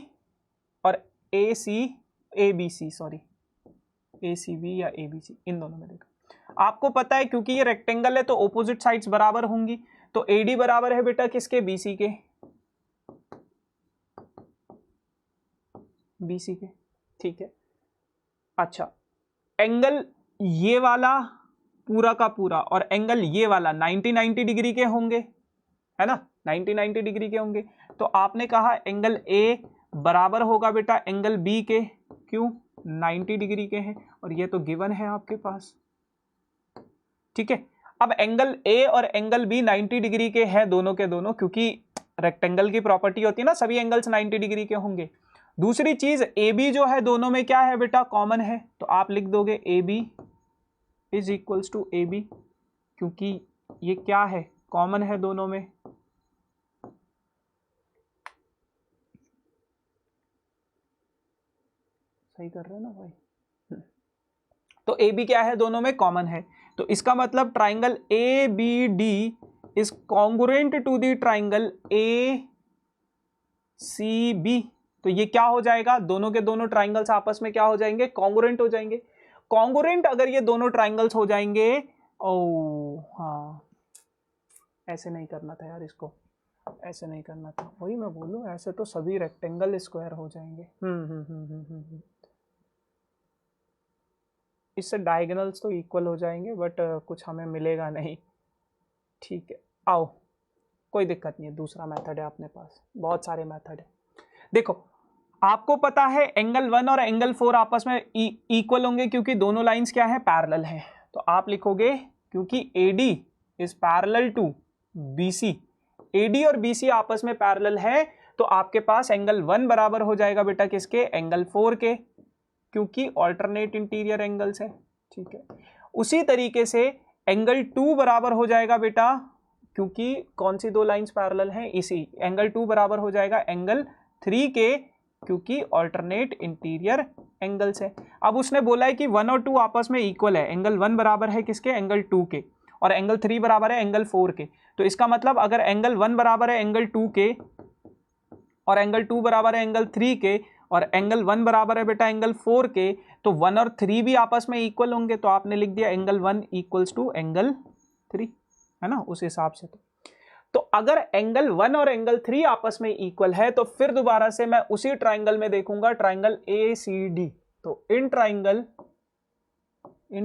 और ABC सॉरी ACB या ABC, इन दोनों में देखा। आपको पता है क्योंकि ये रेक्टेंगल है तो ऑपोजिट साइड्स बराबर होंगी, तो AD बराबर है बेटा किसके, BC के, BC के। ठीक है, अच्छा एंगल ये वाला पूरा का पूरा और एंगल ये वाला 90 डिग्री के होंगे, है ना, 90 डिग्री के होंगे। तो आपने कहा एंगल A बराबर होगा बेटा एंगल B के, क्यों, 90 डिग्री के हैं, और ये तो गिवन है आपके पास। ठीक है, अब एंगल A और एंगल B 90 डिग्री के हैं दोनों के दोनों, क्योंकि रेक्टेंगल की प्रॉपर्टी होती है ना, सभी एंगल्स 90 डिग्री के होंगे। दूसरी चीज AB जो है दोनों में क्या है बेटा, कॉमन है, तो आप लिख दोगे AB is equals to AB, क्योंकि ये क्या है, कॉमन है दोनों में। सही कर रहे हो ना भाई, तो AB क्या है, दोनों में कॉमन है, तो इसका मतलब triangle ABD is congruent to the triangle ACB। तो ये क्या हो जाएगा, दोनों के दोनों ट्राइंगल्स आपस में क्या हो जाएंगे, कॉन्ग्रुएंट हो जाएंगे। कॉन्ग्रुएंट अगर ये दोनों ट्राइंगल्स हो जाएंगे, ओ हाँ, ऐसे नहीं करना था यार, इसको ऐसे नहीं करना था, वही मैं बोलूं, ऐसे तो सभी रेक्टेंगल स्क्वायर हो जाएंगे। इससे डायगोनल्स तो इक्वल हो जाएंगे, बट कुछ हमें मिलेगा नहीं। ठीक है, आओ कोई दिक्कत नहीं है, दूसरा मेथड है अपने पास, बहुत सारे मेथड है। देखो आपको पता है एंगल 1 और एंगल 4 आपस में इक्वल होंगे, क्योंकि दोनों लाइंस क्या है, पैरेलल है। तो आप लिखोगे क्योंकि AD is parallel to BC, AD और BC आपस में पैरेलल है, तो आपके पास एंगल 1 बराबर हो जाएगा बेटा किसके, एंगल 4 के, क्योंकि ऑल्टरनेट इंटीरियर एंगल्स है। ठीक है, उसी तरीके से एंगल 2 बराबर हो जाएगा बेटा, क्योंकि कौन सी दो लाइंस पैरेलल हैं, इसी एंगल 2 बराबर हो जाएगा एंगल 3 के, क्योंकि ऑल्टरनेट इंटीरियर एंगल्स है। अब उसने बोला है कि 1 और 2 आपस में इक्वल है, एंगल 1 बराबर है किसके, एंगल 2 के, और एंगल 3 बराबर है एंगल 4 के। तो इसका मतलब अगर एंगल 1 बराबर है एंगल 2 के, और एंगल 2 बराबर है एंगल 3 के, और एंगल 1 बराबर है बेटा एंगल 4 के, तो 1 और 3 भी आपस में इक्वल होंगे। तो आपने लिख दिया एंगल 1 इक्वल्स टू एंगल 3, है ना, उस हिसाब से। तो अगर एंगल 1 और एंगल 3 आपस में इक्वल है, तो फिर दोबारा से मैं उसी ट्राइंगल में देखूंगा, ट्राइंगल ACD। तो in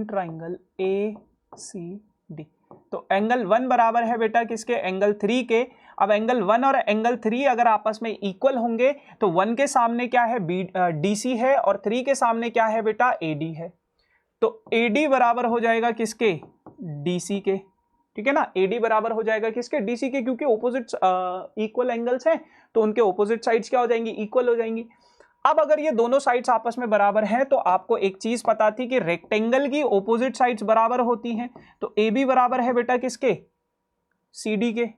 triangle A C D, तो एंगल 1 बराबर है बेटा किसके, एंगल 3 के। अब एंगल 1 और एंगल 3 अगर आपस में इक्वल होंगे तो 1 के सामने क्या है, डी सी है, और 3 के सामने क्या है बेटा, ए डी है। तो ए डी बराबर हो जाएगा किसके, डी सी के, ठीक है ना। एडी बराबर हो जाएगा किसके, डीसी के, क्योंकि ऑपोजिट इक्वल एंगल्स हैं तो उनके ऑपोजिट साइड्स क्या हो जाएंगी, इक्वल हो जाएंगी। अब अगर ये दोनों साइड्स आपस में बराबर हैं तो आपको एक चीज पता थी कि रेक्टेंगल की ऑपोजिट साइड्स बराबर होती हैं। तो ए बी बराबर है बेटा किसके, सी डी के,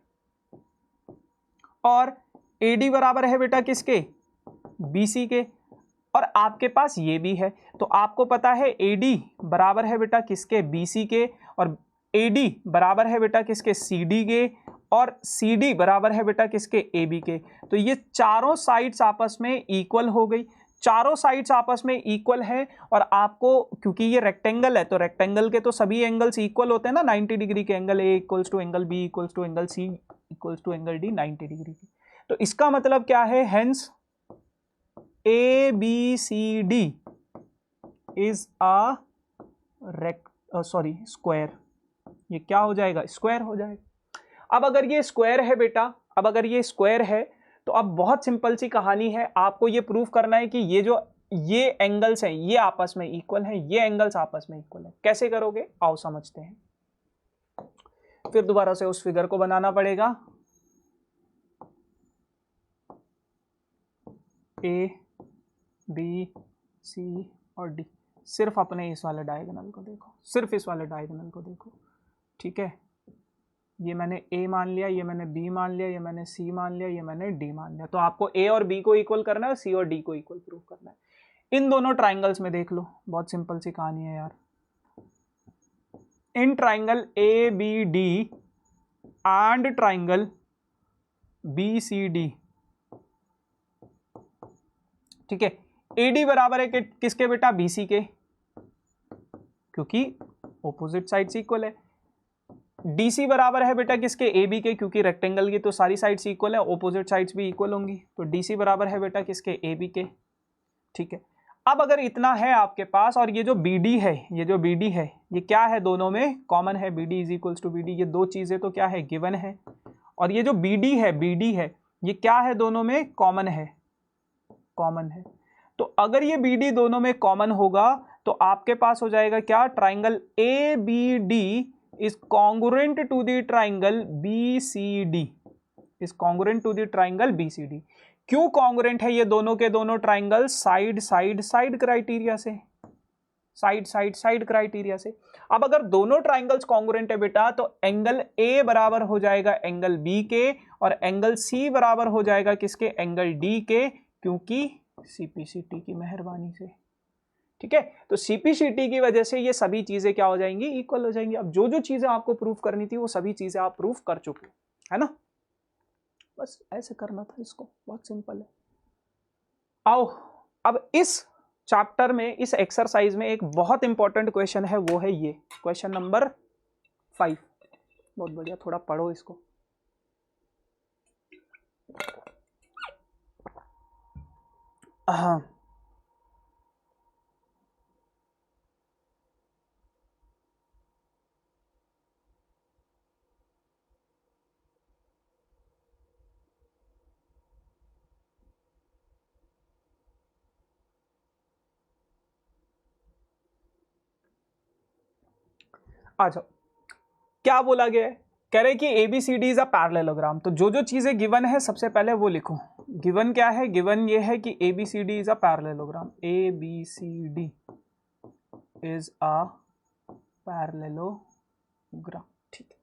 और ए डी बराबर है बेटा किसके, बी सी के, और आपके पास ये भी है। तो आपको पता है ए डी बराबर है बेटा किसके, बी सी के, और ए डी बराबर है बेटा किसके, सी डी के, और सी डी बराबर है बेटा किसके, ए बी के। तो ये चारों साइड्स आपस में इक्वल हो गई, चारों साइड्स आपस में इक्वल है। और आपको क्योंकि ये रेक्टेंगल है तो रेक्टेंगल के तो सभी एंगल्स इक्वल होते हैं ना, 90 डिग्री के, angle A equals to angle B equals to angle C equals to angle D 90 degree की। तो इसका मतलब क्या है, hence A B C D is a square. ये क्या हो जाएगा, स्क्वायर हो जाएगा। अब अगर ये स्क्वायर है बेटा, अब अगर ये स्क्वायर है तो अब बहुत सिंपल सी कहानी है, आपको ये प्रूफ करना है कि ये एंगल्स हैं ये आपस में इक्वल हैं, ये एंगल्स आपस में इक्वल हैं। कैसे करोगे, आओ समझते हैं। फिर दोबारा से उस फिगर को बनाना पड़ेगा। ए बी सी और डी, सिर्फ अपने इस वाले डायगोनल को देखो, सिर्फ इस वाले डायगोनल को देखो, ठीक है। ये मैंने ए मान लिया, ये मैंने बी मान लिया, ये मैंने सी मान लिया, ये मैंने डी मान लिया। तो आपको ए और बी को इक्वल करना है, सी और डी को इक्वल प्रूव करना है। इन दोनों ट्राइंगल्स में देख लो, बहुत सिंपल सी कहानी है यार। In triangle A B D and triangle B C D, ठीक है, ए डी बराबर है किसके बेटा, बी सी के, क्योंकि ऑपोजिट साइड्स इक्वल है। डीसी बराबर है बेटा किसके, ए बी के, क्योंकि रेक्टेंगल की तो सारी साइड्स इक्वल है, ऑपोजिट साइड्स भी इक्वल होंगी। तो डीसी बराबर है बेटा किसके, ए बी के, ठीक है। अब अगर इतना है आपके पास, और ये जो बी डी है, ये जो बी डी है ये क्या है, दोनों में कॉमन है, B D is equals to B D, ये दो चीजें तो क्या है, गिवन है। और ये जो बी डी है ये क्या है, दोनों में कॉमन है, कॉमन है। तो अगर ये बी डी दोनों में कॉमन होगा तो आपके पास हो जाएगा क्या, triangle A B D is congruent to the triangle BCD, is congruent to the triangle BCD। क्यों congruent है ये दोनों के दोनों ट्राइंगल, साइड क्राइटेरिया से, साइड क्राइटेरिया से। अब अगर दोनों ट्राइंगल्स congruent है बेटा तो एंगल A बराबर हो जाएगा एंगल B के, और एंगल C बराबर हो जाएगा किसके, एंगल D के, क्योंकि CPCT की मेहरबानी से, ठीक है। तो सीपीसीटी की वजह से ये सभी चीजें क्या हो जाएंगी, इक्वल हो जाएंगी। अब जो जो चीजें आपको प्रूफ करनी थी वो सभी चीजें आप प्रूफ कर चुके है ना, बस ऐसे करना था इसको, बहुत सिंपल है। आओ अब इस चैप्टर में, इस एक्सरसाइज में एक बहुत इंपॉर्टेंट क्वेश्चन है, वो है ये क्वेश्चन नंबर 5। बहुत बढ़िया, थोड़ा पढ़ो इसको। हाँ, आ जाओ। क्या बोला गया है, कह रहे कि ABCD इज अ पैरेललोग्राम। तो जो जो चीजें गिवन है सबसे पहले वो लिखो। गिवन क्या है, गिवन ये है कि ABCD is a parallelogram, ABCD is a parallelogram, ठीक है।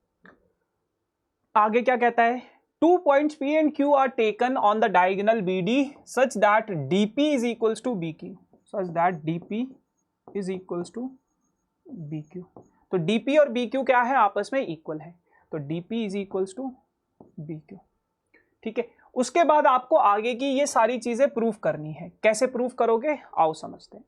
आगे क्या कहता है, 2 points P and Q are taken on the diagonal BD such that DP is equals to BQ, such that DP is equals to BQ। तो DP और BQ क्या है, आपस में इक्वल है, तो DP is equals to BQ, ठीक है। उसके बाद आपको आगे की ये सारी चीजें प्रूफ करनी है। कैसे प्रूफ करोगे, आओ समझते हैं।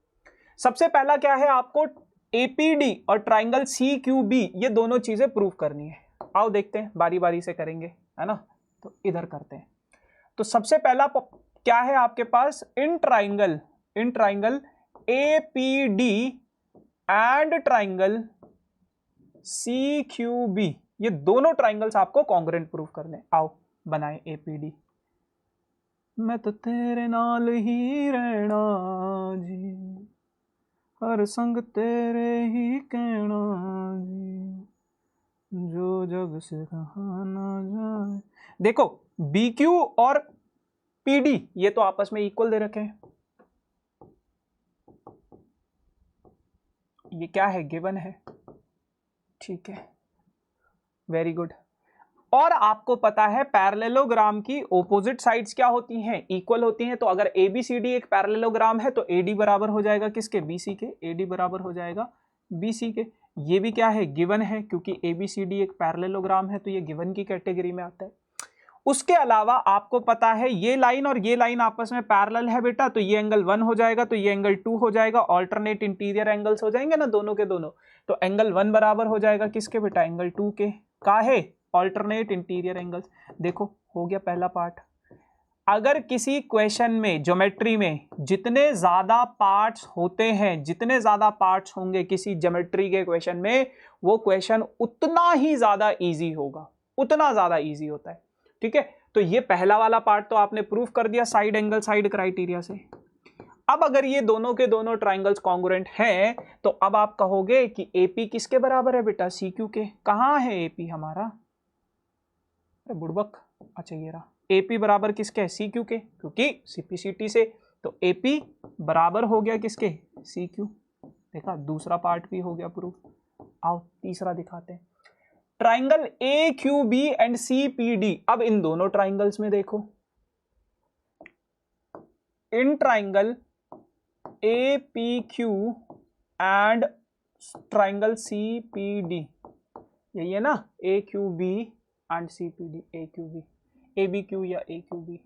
सबसे पहला क्या है, आपको APD और ट्राइंगल CQB ये दोनों चीजें प्रूफ करनी है। आओ देखते हैं, बारी बारी से करेंगे, है ना। तो इधर करते हैं। तो सबसे पहला क्या है आपके पास, in triangle APD and triangle CQB, ये दोनों ट्राइंगल्स आपको कॉन्ग्रुएंट प्रूव करने। आओ बनाए APD। मैं तो तेरे नाल ही रहना जी, हर संग तेरे ही कहना जी, जो जग से कहा ना जाए। देखो BQ और PD ये तो आपस में इक्वल दे रखे हैं, ये क्या है, गिवन है, ठीक है, वेरी गुड। और आपको पता है पैरेललोग्राम की ऑपोजिट साइड्स क्या होती हैं, इक्वल होती हैं। तो अगर ABCD एक पैरेललोग्राम है तो AD बराबर हो जाएगा किसके, BC के, AD बराबर हो जाएगा BC के। ये भी क्या है, गिवन है, क्योंकि ABCD एक पैरेललोग्राम है तो ये गिवन की कैटेगरी में आता है। उसके अलावा आपको पता है ये लाइन और ये लाइन आपस में पैरेलल है बेटा, तो ये एंगल 1 हो जाएगा, तो ये एंगल 2 हो जाएगा, ऑल्टरनेट इंटीरियर एंगल्स हो जाएंगे ना दोनों के दोनों। तो एंगल 1 बराबर हो जाएगा किसके बेटा, एंगल 2 के, काहे, ऑल्टरनेट इंटीरियर एंगल्स। देखो हो गया पहला पार्ट। अगर किसी क्वेश्चन में, ज्योमेट्री में जितने ज्यादा पार्ट्स होते हैं, जितने ज्यादा पार्ट्स होंगे किसी ज्योमेट्री के क्वेश्चन में, वो क्वेश्चन उतना ही ज्यादा इजी होगा, उतना ज्यादा इजी होता है, ठीक है। तो ये पहला वाला पार्ट तो आपने प्रूफ कर दिया साइड एंगल साइड क्राइटेरिया से। अब अगर ये दोनों के दोनों ट्राइंगल्स कॉन्ग्रुएंट हैं तो अब आप कहोगे कि AP किसके बराबर है बेटा, CQ के। कहां है AP हमारा, अरे बुड़बक, अच्छा ये रहा, AP बराबर किसके है, CQ के, क्योंकि CPCT से, तो AP बराबर हो गया किसके, CQ। देखा, दूसरा पार्ट भी हो गया प्रूफ। आओ तीसरा दिखाते हैं, ट्राइंगल AQB एंड CPD। अब इन दोनों ट्राइंगल्स में देखो, in triangle APQ and triangle CPD, यही है ना, AQB and CPD, AQB, ABQ या AQB।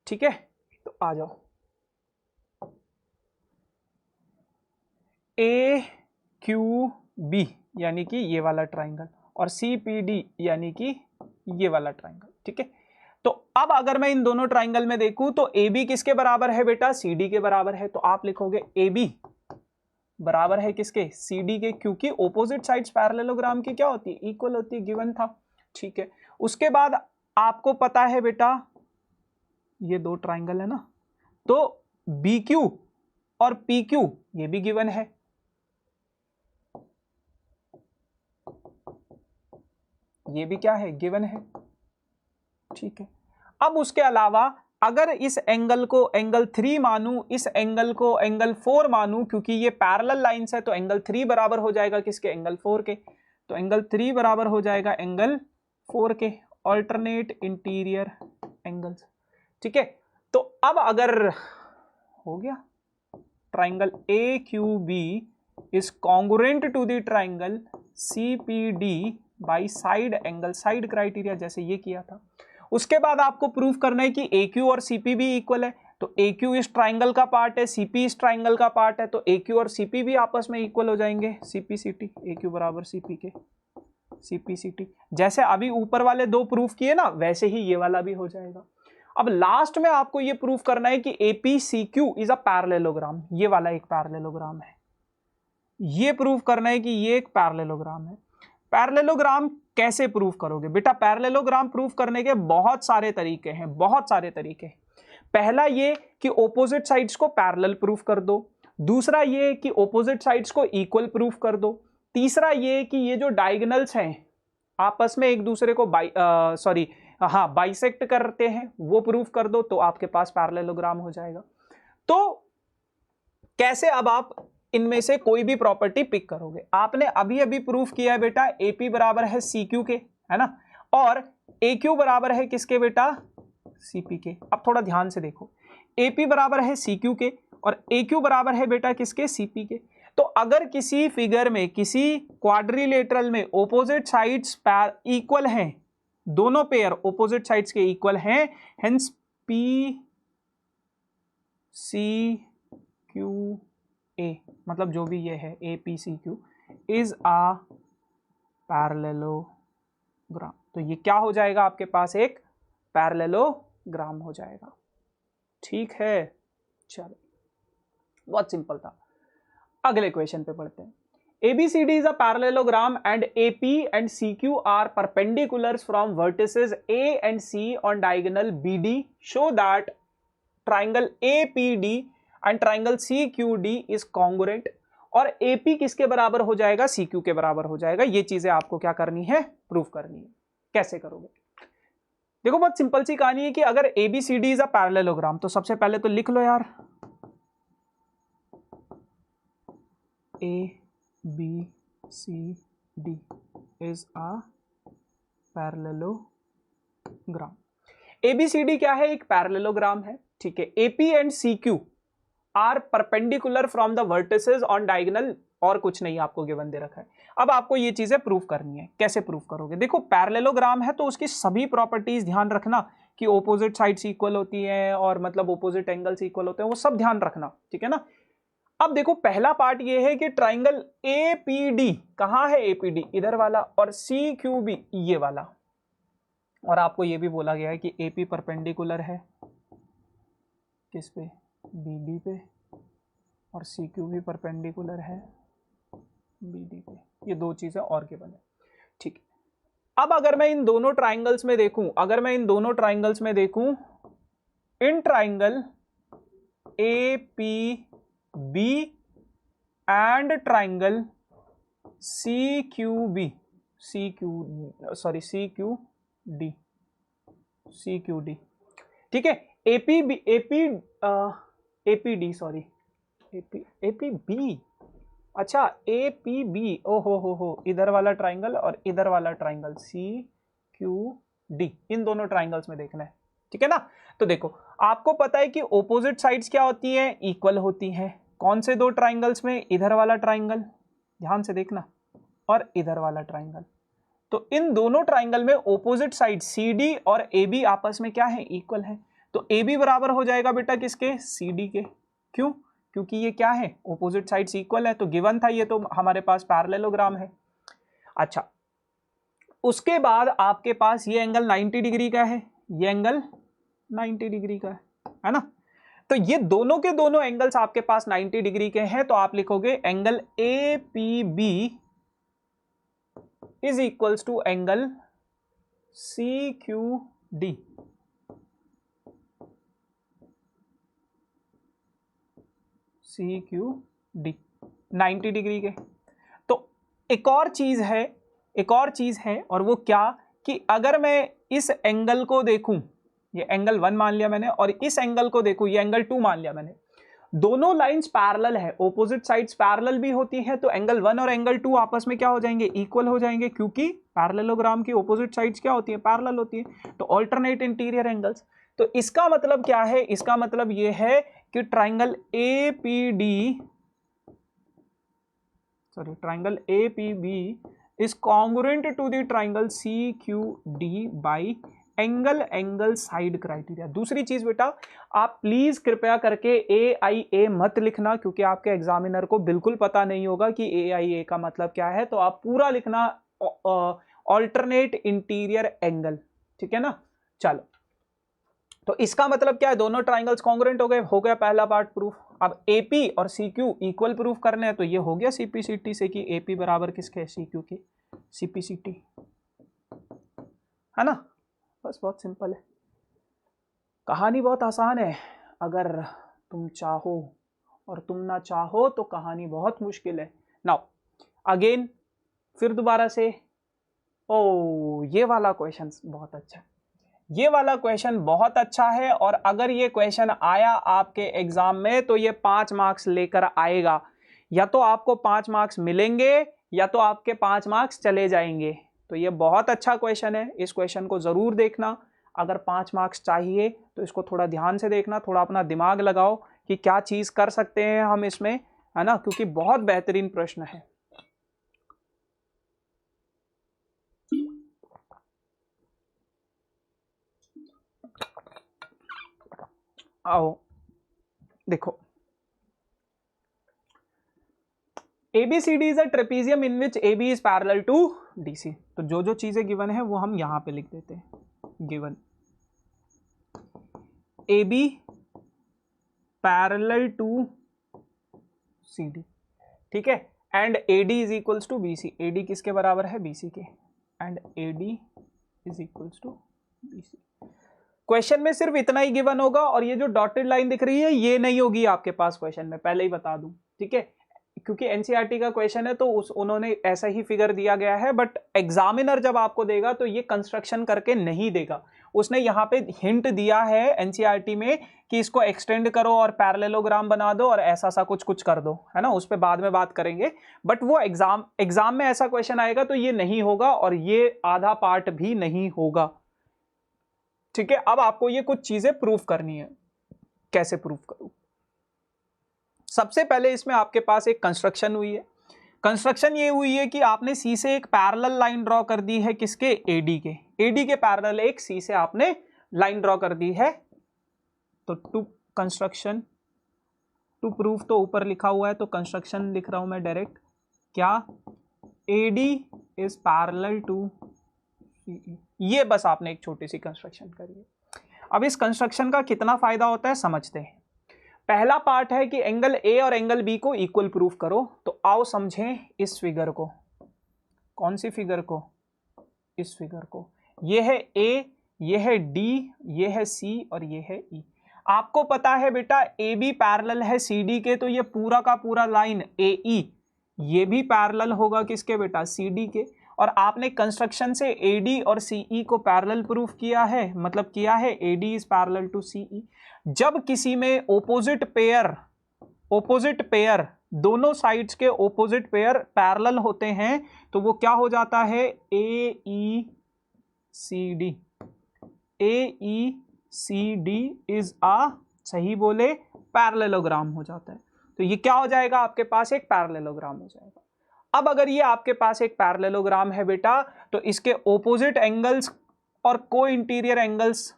ठीक है, तो आ जाओ, AQB यानी कि ये वाला ट्राइंगल और CPD यानी कि ये वाला ट्राइंगल, ठीक है। तो अब अगर मैं इन दोनों ट्राइंगल में देखूं तो AB किसके बराबर है बेटा, CD के बराबर है। तो आप लिखोगे AB बराबर है किसके, CD के, क्योंकि ऑपोजिट साइड्स पैरेललोग्राम की क्या होती है, इक्वल होती है, गिवन था, ठीक है। उसके बाद आपको पता है बेटा ये दो ट्राइंगल है ना, तो BQ और PQ ये भी गिवन है, ये भी क्या है, गिवन है, ठीक है। अब उसके अलावा अगर इस एंगल को एंगल 3 मानूं, इस एंगल को एंगल 4 मानूं, क्योंकि ये पैरेलल लाइंस है, तो एंगल 3 बराबर हो जाएगा किसके, एंगल 4 के। तो एंगल 3 बराबर हो जाएगा एंगल 4 के, ऑल्टरनेट इंटीरियर एंगल्स, ठीक है। तो अब अगर हो गया, triangle AQB is congruent to the triangle CPD by side angle side criteria, जैसे ये किया था। उसके बाद आपको प्रूफ करना है कि AQ और CP भी इक्वल है। तो AQ इस ट्राइंगल का पार्ट है, CP इस ट्राइंगल का पार्ट है, तो AQ और CP भी आपस में इक्वल हो जाएंगे, CPCT, AQ बराबर CP के, CPCT। जैसे अभी ऊपर वाले दो प्रूफ किए ना, वैसे ही ये वाला भी हो जाएगा। अब लास्ट में आपको ये प्रूफ करना है कि APCQ इज अ पैरेललोग्राम, ये वाला एक पैरेललोग्राम है, ये प्रूफ करना है कि ये एक पैरेललोग्राम है। पैरेललोग्राम कैसे प्रूफ करोगे बेटा, पैरेललोग्राम प्रूफ करने के बहुत सारे तरीके हैं, बहुत सारे तरीके। पहला ये कि ऑपोजिट साइड्स को पैरेलल प्रूफ कर दो, दूसरा ये कि ऑपोजिट साइड्स को इक्वल प्रूफ कर दो, तीसरा ये कि ये जो डायगोनल्स हैं आपस में एक दूसरे को बाइसेक्ट करते हैं, वो प्रूफ कर दो, तो आपके पास पैरेललोग्राम हो जाएगा। तो कैसे, अब आप इनमें से कोई भी प्रॉपर्टी पिक करोगे। आपने अभी अभी प्रूफ किया है बेटा AP बराबर है CQ के, है ना, और AQ बराबर है किसके बेटा, CP के। अब थोड़ा ध्यान से देखो, AP बराबर है CQ के और AQ बराबर है बेटा किसके, CP के। तो अगर किसी फिगर में, किसी क्वाड्रिलेटरल में ऑपोजिट साइड्स इक्वल हैं, दोनों पेयर ऑपोजिट साइड्स के इक्वल हैं, हेंस PCQA, मतलब जो भी ये है APCQ इज अ पैरेललोग्राम। तो ये क्या हो जाएगा आपके पास, एक पैरेललोग्राम हो जाएगा। ठीक है, चलो बहुत सिंपल था। अगले क्वेश्चन पे पढ़ते हैं। ABCD is a parallelogram and AP and CQ are perpendiculars from vertices A and C on diagonal BD. Show that triangle APD and triangle CQD is congruent. और AP किसके बराबर हो जाएगा? CQ के बराबर हो जाएगा। ये चीजें आपको क्या करनी है? प्रूव करनी है। कैसे करोगे? देखो बहुत सिंपल सी कहानी है कि अगर ABCD is a parallelogram, तो सबसे पहले तो लिख लो यार, ABCD is a parallelogram. ABCD क्या है? एक पैरेललोग्राम है। ठीक है। AP and CQ are perpendicular from the vertices on diagonal, और कुछ नहीं आपको गिवन दे रखा है। अब आपको ये चीजें प्रूव करनी है। कैसे प्रूव करोगे? देखो पैरेललोग्राम है तो उसकी सभी प्रॉपर्टीज ध्यान रखना कि ओपोजिट साइड्स इक्वल होती हैं और मतलब ओपोजिट एंगल्स इक्वल होते हैं, वो सब ध्यान रखना। ठीक है ना। अब देखो पहला पार्ट ये है कि ट्राइंगल APD कहाँ है? APD इधर वाला, और CQB ये वाला। और आपको ये भी बोला गया है कि AP परपेंडिकुलर है किस पे? BD पे, और CQB परपेंडिकुलर है BD पे। ये दो चीजें और गिवन है। ठीक है। अब अगर मैं इन दोनों ट्राइंगल्स में देखूं, in triangle APB and triangle CQD, ठीक है। APB, अच्छा APB, हो इधर वाला ट्राइंगल और इधर वाला ट्राइंगल CQD, इन दोनों ट्राइंगल्स में देखना है। ठीक है ना। तो देखो आपको पता है कि ओपोजिट साइड्स क्या होती हैं? इक्वल होती हैं। कौन से दो ट्राइंगल्स में? इधर वाला ट्राइंगल, ध्यान से देखना, और इधर वाला ट्राइंगल। तो इन दोनों ट्राइंगल में ओपोजिट साइड CD और AB आपस में क्या है? इक्वल है। तो AB बराबर हो जाएगा बेटा किसके? CD के। क्यों? क्योंकि ये क्या है? ओपोजिट साइड्स इक्वल है। तो गिवन था ये, तो हमारे पास पैरेललोग्राम है। अच्छा, उसके बाद आपके पास ये एंगल 90 डिग्री का है, ये एंगल 90 डिग्री का है ना। तो ये दोनों के दोनों एंगल्स आपके पास 90 डिग्री के हैं। तो आप लिखोगे angle APB is equals to angle CQD। CQD 90 degree के। तो एक और चीज है, और वो क्या कि अगर मैं इस एंगल को देखूं, ये एंगल 1 मान लिया मैंने, और इस एंगल को देखूं, ये एंगल 2 मान लिया मैंने। दोनों लाइंस पैरेलल है, ओपोजिट साइड्स पैरेलल भी होती हैं, तो एंगल 1 और एंगल 2 आपस में क्या हो जाएंगे? इक्वल हो जाएंगे, क्योंकि पैरेललोग्राम की ओपोजिट साइड्स क्या होती हैं? पैरेलल होती हैं। तो अल्टरनेट इंटीरियर एंगल्स। तो इसका मतलब क्या है? इसका मतलब ये है कि triangle APB is congruent to the triangle CQD by angle side criteria. दूसरी चीज बेटा, आप प्लीज कृपया करके AIA मत लिखना, क्योंकि आपके एग्जामिनर को बिल्कुल पता नहीं होगा कि AIA का मतलब क्या है। तो आप पूरा लिखना ऑल्टरनेट इंटीरियर एंगल। ठीक है ना। चलो, तो इसका मतलब क्या है? दोनों ट्राइंगल्स कॉन्ग्रुएंट हो गया पहला पार्ट प्रूफ। अब AP और CQ इक्वल प्रूफ करने हैं, तो ये हो गया CPCT से कि AP बराबर किसके? CQ के। CPCT है ना। बस बहुत सिंपल है, कहानी बहुत आसान है। अगर तुम चाहो और तुम ना चाहो तो कहानी बहुत मुश्किल है। नाउ अगेन, फिर दोबारा से, ये वाला क्वेश्चन बहुत अच्छा है, ये वाला क्वेश्चन बहुत अच्छा है। और अगर ये क्वेश्चन आया आपके एग्जाम में तो ये 5 मार्क्स लेकर आएगा। या तो आपको 5 मार्क्स मिलेंगे या तो आपके 5 मार्क्स चले जाएंगे। तो ये बहुत अच्छा क्वेश्चन है, इस क्वेश्चन को जरूर देखना। अगर 5 मार्क्स चाहिए तो इसको थोड़ा ध्यान से देखना, थोड़ा अपना दिमाग लगाओ कि क्या चीज कर सकते हैं हम इसमें, है ना, क्योंकि बहुत बेहतरीन प्रश्न है। आओ देखो, ABCD is a trapezium in which AB is parallel to DC। तो जो जो चीजें गिवन है वो हम यहां पे लिख देते हैं। Given A B parallel to C D, ठीक है, and A D is equals to B C, A D किसके बराबर है, बी सी के, and A D is equals to B C. Question में सिर्फ इतना ही गिवन होगा, और ये जो डॉटेड लाइन दिख रही है ये नहीं होगी आपके पास क्वेश्चन में, पहले ही बता दूं, ठीक है, क्योंकि एनसीईआरटी का क्वेश्चन है तो उन्होंने ऐसा ही फिगर दिया गया है, बट एग्जामिनर जब आपको देगा तो ये कंस्ट्रक्शन करके नहीं देगा, उसने यहाँ पे हिंट दिया है एनसीईआरटी में कि इसको एक्सटेंड करो और पैरेललोग्राम बना दो और ऐसा सा कुछ कुछ कर दो, है ना, उस पर बाद में बात करेंगे, बट वो एग्जाम में ऐसा क्वेश्चन आएगा तो ये नहीं होगा, और ये आधा पार्ट भी नहीं होगा, ठीक है। अब आपको ये कुछ चीजें प्रूफ करनी है, कैसे प्रूफ करूं? सबसे पहले इसमें आपके पास एक कंस्ट्रक्शन हुई है, कंस्ट्रक्शन ये हुई है कि आपने सी से एक पैरेलल लाइन ड्रॉ कर दी है, किसके, एडी के, एडी के पैरेलल एक सी से आपने लाइन ड्रॉ कर दी है, तो टू कंस्ट्रक्शन टू प्रूफ तो ऊपर लिखा हुआ है, तो कंस्ट्रक्शन लिख रहा हूं मैं डायरेक्ट, क्या, AD is parallel to CE, ये बस आपने एक छोटी सी कंस्ट्रक्शन करी है। अब इस कंस्ट्रक्शन का कितना फायदा होता है समझते हैं। पहला पार्ट है कि एंगल ए और एंगल बी को इक्वल प्रूफ करो, तो आओ समझें इस फिगर को, कौन सी फिगर को, इस फिगर को, ये है ए, ये है डी, ये है सी और ये है ई। आपको पता है बेटा ए बी पैरेलल है सी डी के, तो ये पूरा का पूरा लाइन ए ई ये भी पैरेलल होगा किसके बेटा, सी डी के, और आपने कंस्ट्रक्शन से ए डी और सी ई को पैरेलल प्रूफ किया है, मतलब किया है A D is parallel to C E. जब किसी में ओपोजिट पेयर दोनों साइड्स के ओपोजिट पेयर पैरेलल होते हैं तो वो क्या हो जाता है, A E C D, A E C D is आ, सही बोले, पैरेललोग्राम हो जाता है। तो ये क्या हो जाएगा, आपके पास एक पैरेललोग्राम हो जाएगा। अब अगर ये आपके पास एक पैरेललोग्राम है बेटा, तो इसके ओपोजिट एंगल्स और को इंटीरियर एंगल्स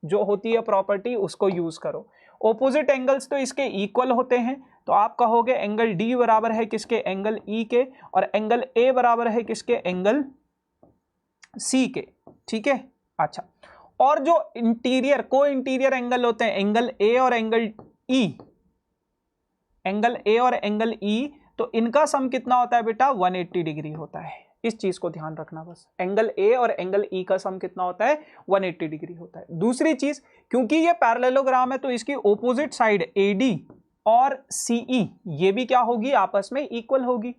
जो होती है प्रॉपर्टी उसको यूज करो। ओपोजिट एंगल्स तो इसके इक्वल होते हैं, तो आप कहोगे एंगल डी बराबर है किसके, एंगल ई के, और एंगल ए बराबर है किसके, एंगल सी के, ठीक है। अच्छा, और जो इंटीरियर को इंटीरियर एंगल होते हैं, एंगल ए और एंगल ई, एंगल ए और एंगल ई, तो इनका सम कितना होता है बेटा, 180 डिग्री होता है। इस चीज को ध्यान रखना बस, एंगल ए और एंगल ई का सम कितना होता है, 180 डिग्री होता है। दूसरी चीज, क्योंकि ये पैरेललोग्राम है तो इसकी ओपोजिट साइड एडी और सीई ये भी क्या होगी, आपस में इक्वल होगी,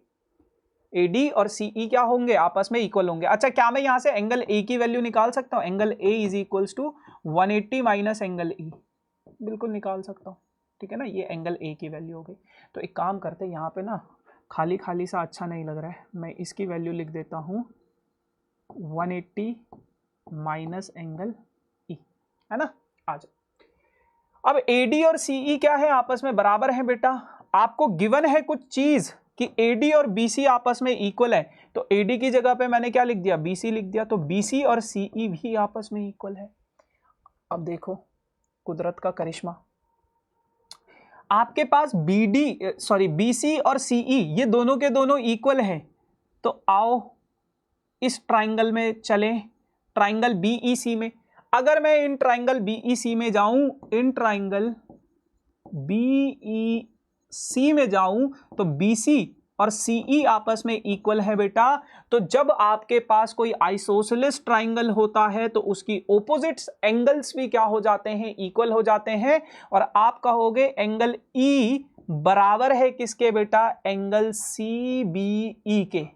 एडी और सीई क्या होंगे, आपस में इक्वल होंगे। अच्छा, क्या मैं यहां से एंगल ए की वैल्यू निकाल सकता हूं, angle A is equals to 180 minus angle E, बिल्कुल निकाल सकता हूं, ठीक है ना, ये एंगल ए की वैल्यू हो गई। तो एक काम करते हैं, यहाँ पे ना खाली खाली सा अच्छा नहीं लग रहा है, मैं इसकी वैल्यू लिख देता हूँ 180 माइनस एंगल ई, है ना। आ जाओ, अब AD और CE क्या है, आपस में बराबर है बेटा। आपको गिवन है कुछ चीज कि AD और BC आपस में इक्वल है, तो AD की जगह पे मैंने क्या लिख दिया, BC लिख दिया, तो BC और CE भी आपस में इक्वल है। अब देखो कुदरत का करिश्मा, आपके पास BC और CE ये दोनों के दोनों इक्वल हैं, तो आओ इस ट्राइंगल में चलें, ट्राइंगल BEC में। अगर मैं इन ट्राइंगल BEC में जाऊं, इन ट्राइंगल BEC में जाऊं, तो BC और CE आपस में इक्वल है बेटा। तो जब आपके पास कोई आइसोसेलेस ट्राइंगल होता है तो उसकी ऑपोजिट एंगल्स भी क्या हो जाते हैं, इक्वल हो जाते हैं। और आप कहोगे एंगल E बराबर है किसके बेटा, एंगल CBE के।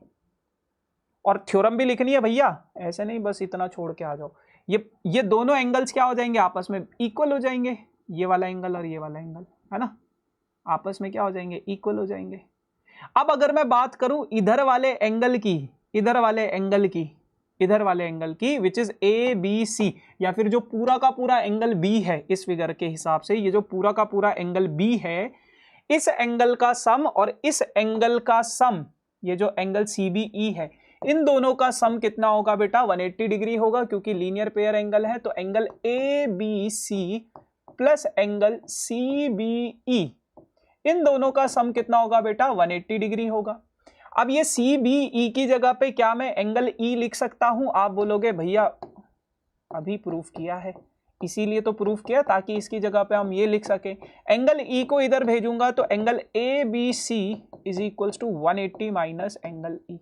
और थ्योरम भी लिखनी है भैया, ऐसे नहीं बस इतना छोड़ के आ जाओ। ये दोनों एंगल्स क्या हो जाएंगे, आपस में इक्वल हो जाएंगे, ये वाला एंगल और ये वाला एंगल, है ना, आपस में क्या हो जाएंगे, इक्वल हो जाएंगे। अब अगर मैं बात करूं इधर वाले एंगल की, इधर वाले एंगल की विच इज ABC, या फिर जो पूरा का पूरा एंगल B है इस फिगर के हिसाब से, ये जो पूरा का पूरा एंगल B है, इस एंगल का सम और इस एंगल का सम, ये जो एंगल CBE है, इन दोनों का सम कितना होगा बेटा, 180 डिग्री होगा, क्योंकि लीनियर पेयर एंगल है। तो angle ABC plus angle CBE, इन दोनों का सम कितना होगा बेटा, 180 डिग्री होगा। अब ये CBE की जगह पे क्या मैं एंगल E लिख सकता हूं, आप बोलोगे भैया अभी प्रूफ किया है, इसीलिए तो प्रूफ किया ताकि इसकी जगह पे हम ये लिख सके, एंगल ई को इधर भेजूंगा तो angle A B C is equals to 180 minus angle E.